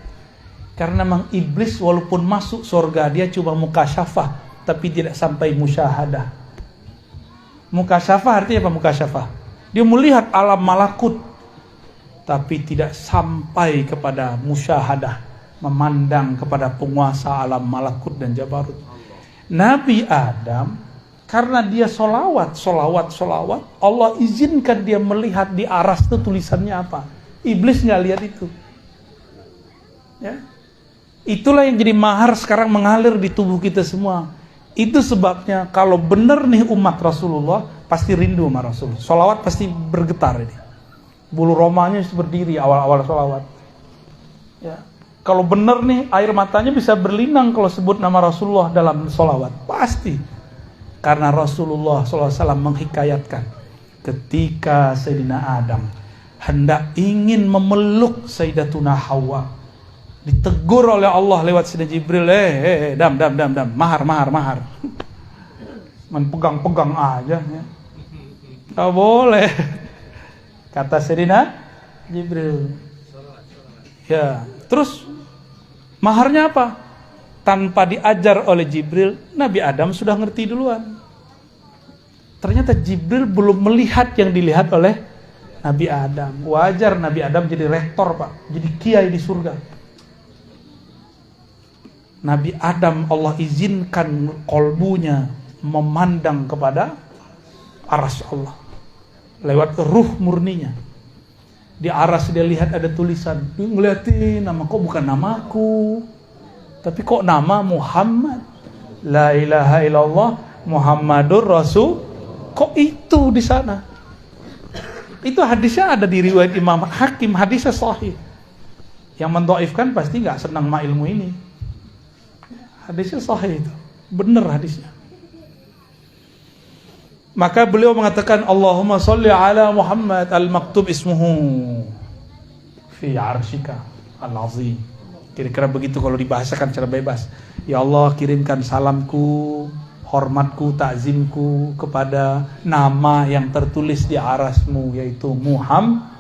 Karena memang iblis walaupun masuk surga dia cuma mukasyafah, tapi tidak sampai musyahadah. Mukasyafah artinya apa mukasyafah? Dia melihat alam malakut, tapi tidak sampai kepada musyahadah, memandang kepada penguasa alam malakut dan jabarut. Nabi Adam, karena dia solawat, Allah izinkan dia melihat di aras itu tulisannya apa. Iblis nggak lihat itu. Ya, itulah yang jadi mahar sekarang mengalir di tubuh kita semua. Itu sebabnya kalau benar nih umat Rasulullah pasti rindu sama Rasul. Solawat pasti bergetar ini. Bulu romanya berdiri awal-awal solawat. Ya. Kalau benar nih air matanya bisa berlinang kalau sebut nama Rasulullah dalam solawat. Pasti. Karena Rasulullah SAW menghikayatkan ketika Sayyidina Adam hendak ingin memeluk Sayyidatuna Hawa, ditegur oleh Allah lewat Sayyidina Jibril, dam, mahar. Pegang aja ya. Gak boleh. Kata Sayyidina Jibril. Ya, terus maharnya apa? Tanpa diajar oleh Jibril, Nabi Adam sudah ngerti duluan. Ternyata Jibril belum melihat yang dilihat oleh Nabi Adam. Wajar Nabi Adam jadi rektor, Pak, jadi kiai di surga. Nabi Adam Allah izinkan kolbunya memandang kepada aras Allah lewat ruh murninya. Di aras dia lihat ada tulisan, dia ngeliatin nama, kok bukan namaku, tapi kok nama Muhammad, la ilaha illallah Muhammadur Rasul, kok itu di sana. Itu hadisnya ada di riwayat Imam Hakim, hadisnya sahih. Yang mendhaifkan pasti nggak senang sama ilmu ini. Hadisnya sahih itu, benar hadisnya. Maka beliau mengatakan Allahumma sholli ala Muhammad al-maktub ismuhu fi arsyika al-azim. Kira-kira begitu kalau dibahasakan secara bebas. Ya Allah, kirimkan salamku, hormatku, takzimku kepada nama yang tertulis di arasmu, yaitu Muhammad.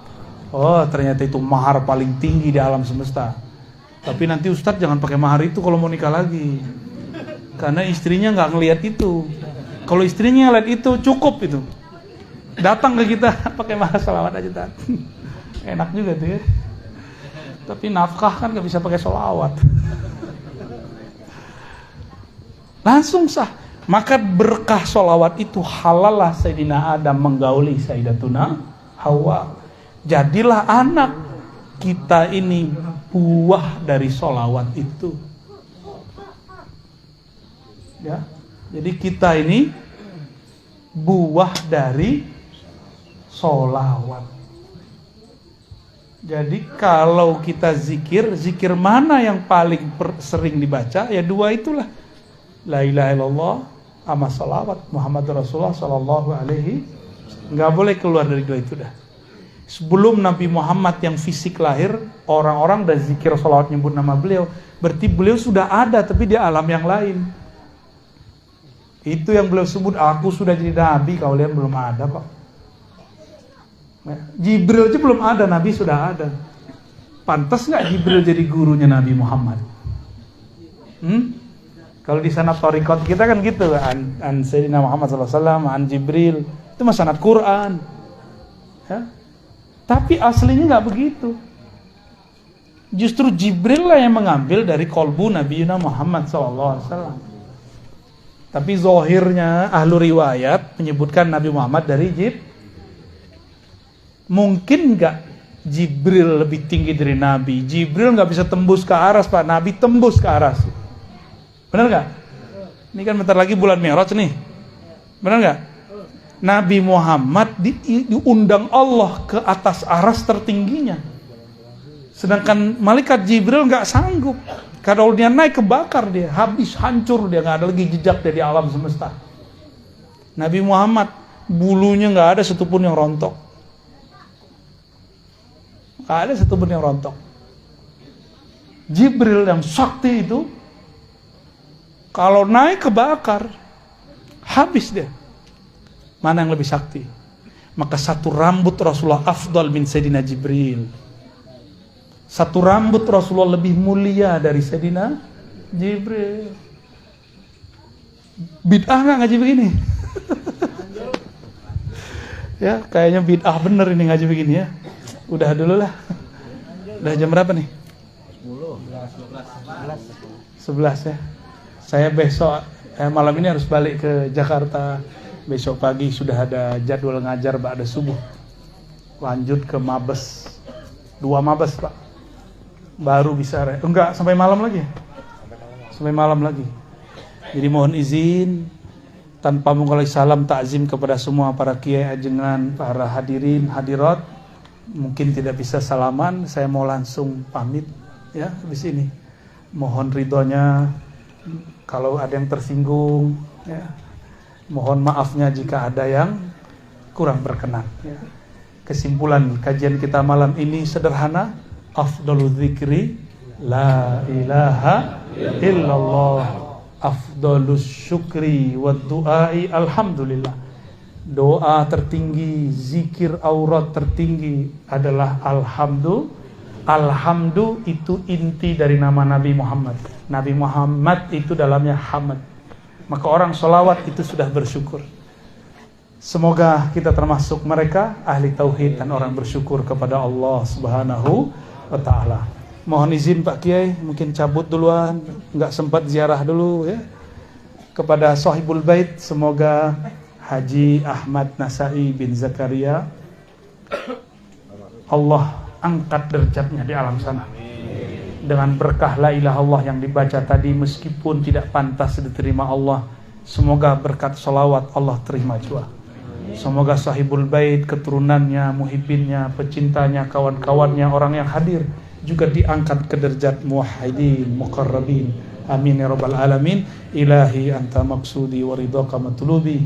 Oh, ternyata itu mahar paling tinggi di alam semesta. Tapi nanti Ustadz jangan pakai mahar itu kalau mau nikah lagi, karena istrinya nggak ngelihat itu. Kalau istrinya ngelihat itu cukup itu. Datang ke kita pakai mahar sholawat aja, Tad. Enak juga tuh ya. Tapi nafkah kan nggak bisa pakai sholawat. Langsung sah. Maka berkah sholawat itu halalah Sayyidina Adam menggauli Sayyidatuna Hawa. Jadilah anak kita ini buah dari sholawat itu. Ya, jadi kita ini buah dari sholawat. Jadi kalau kita zikir mana yang paling sering dibaca? Ya dua itulah. La ilaha illallah sama sholawat Muhammad Rasulullah sallallahu alaihi. Nggak boleh keluar dari dua itu dah. Sebelum Nabi Muhammad yang fisik lahir, orang-orang udah zikir sholawat nyebut nama beliau. Berarti beliau sudah ada tapi di alam yang lain. Itu yang beliau sebut, aku sudah jadi Nabi, kalian belum ada Pak. Jibril aja belum ada, Nabi sudah ada. Pantas nggak Jibril jadi gurunya Nabi Muhammad? Kalau di sanad thariqat kita kan gitu, an Sayyidina Muhammad SAW, an Jibril, itu mah sanad Quran. Ya? Tapi aslinya nggak begitu. Justru Jibril lah yang mengambil dari kolbu Nabi Muhammad SAW. Tapi zahirnya ahlu riwayat menyebutkan Nabi Muhammad dari Jibril. Mungkin nggak Jibril lebih tinggi dari Nabi? Jibril nggak bisa tembus ke aras Pak, Nabi tembus ke aras. Benar nggak? Ini kan bentar lagi bulan Mi'raj nih. Benar nggak? Nabi Muhammad diundang Allah ke atas aras tertingginya. Sedangkan malaikat Jibril nggak sanggup. Kalau dia naik kebakar dia, habis hancur dia, nggak ada lagi jejak dia di alam semesta. Nabi Muhammad bulunya nggak ada satupun yang rontok. Nggak ada satupun yang rontok. Jibril yang sakti itu kalau naik kebakar habis dia. Mana yang lebih sakti? Maka satu rambut Rasulullah afdal min Sayyidina Jibril. Satu rambut Rasulullah lebih mulia dari Sayyidina Jibril. Bid'ah nggak ngaji begini? Ya, kayaknya bid'ah bener ini ngaji begini ya. Udah dulu lah. Udah jam berapa nih? 11 ya. Saya besok malam ini harus balik ke Jakarta. Besok pagi sudah ada jadwal ngajar ba'da subuh. Lanjut ke Mabes. 2 Mabes Pak. Baru bisa enggak sampai malam lagi. Sampai malam lagi. Jadi mohon izin tanpa mengulangi salam takzim kepada semua para kiai ajengan, para hadirin hadirat. Mungkin tidak bisa salaman, saya mau langsung pamit ya habis ini. Mohon ridhonya kalau ada yang tersinggung ya. Mohon maafnya jika ada yang kurang berkenan ya. Kesimpulan kajian kita malam ini sederhana, afdalul dzikri la ilaha illallah, afdalus syukri wad du'ai alhamdulillah. Doa tertinggi, zikir aurat tertinggi adalah alhamdu. Alhamdu itu inti dari nama Nabi Muhammad. Nabi Muhammad itu dalamnya hamd. Maka orang sholawat itu sudah bersyukur. Semoga kita termasuk mereka ahli tauhid dan orang bersyukur kepada Allah Subhanahu wa ta'ala. Mohon izin Pak Kiai, mungkin cabut duluan, nggak sempat ziarah dulu ya. Kepada Sahibul Bait, semoga Haji Ahmad Nasai bin Zakaria Allah angkat derajatnya di alam sana. Dengan berkah la ilaha illallah yang dibaca tadi, meskipun tidak pantas diterima Allah, semoga berkat sholawat Allah terima juga. Semoga Sahibul Bait, keturunannya, muhibbinnya, pecintanya, kawan-kawannya, orang yang hadir juga diangkat ke derajat muwahhidin, muqarrabin. Amin ya rabbal alamin. Ilahi anta maqsudi wa ridhaka matlubi.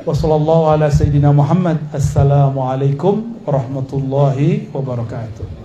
Wa sallallahu ala sayyidina Muhammad. Assalamualaikum warahmatullahi wabarakatuh.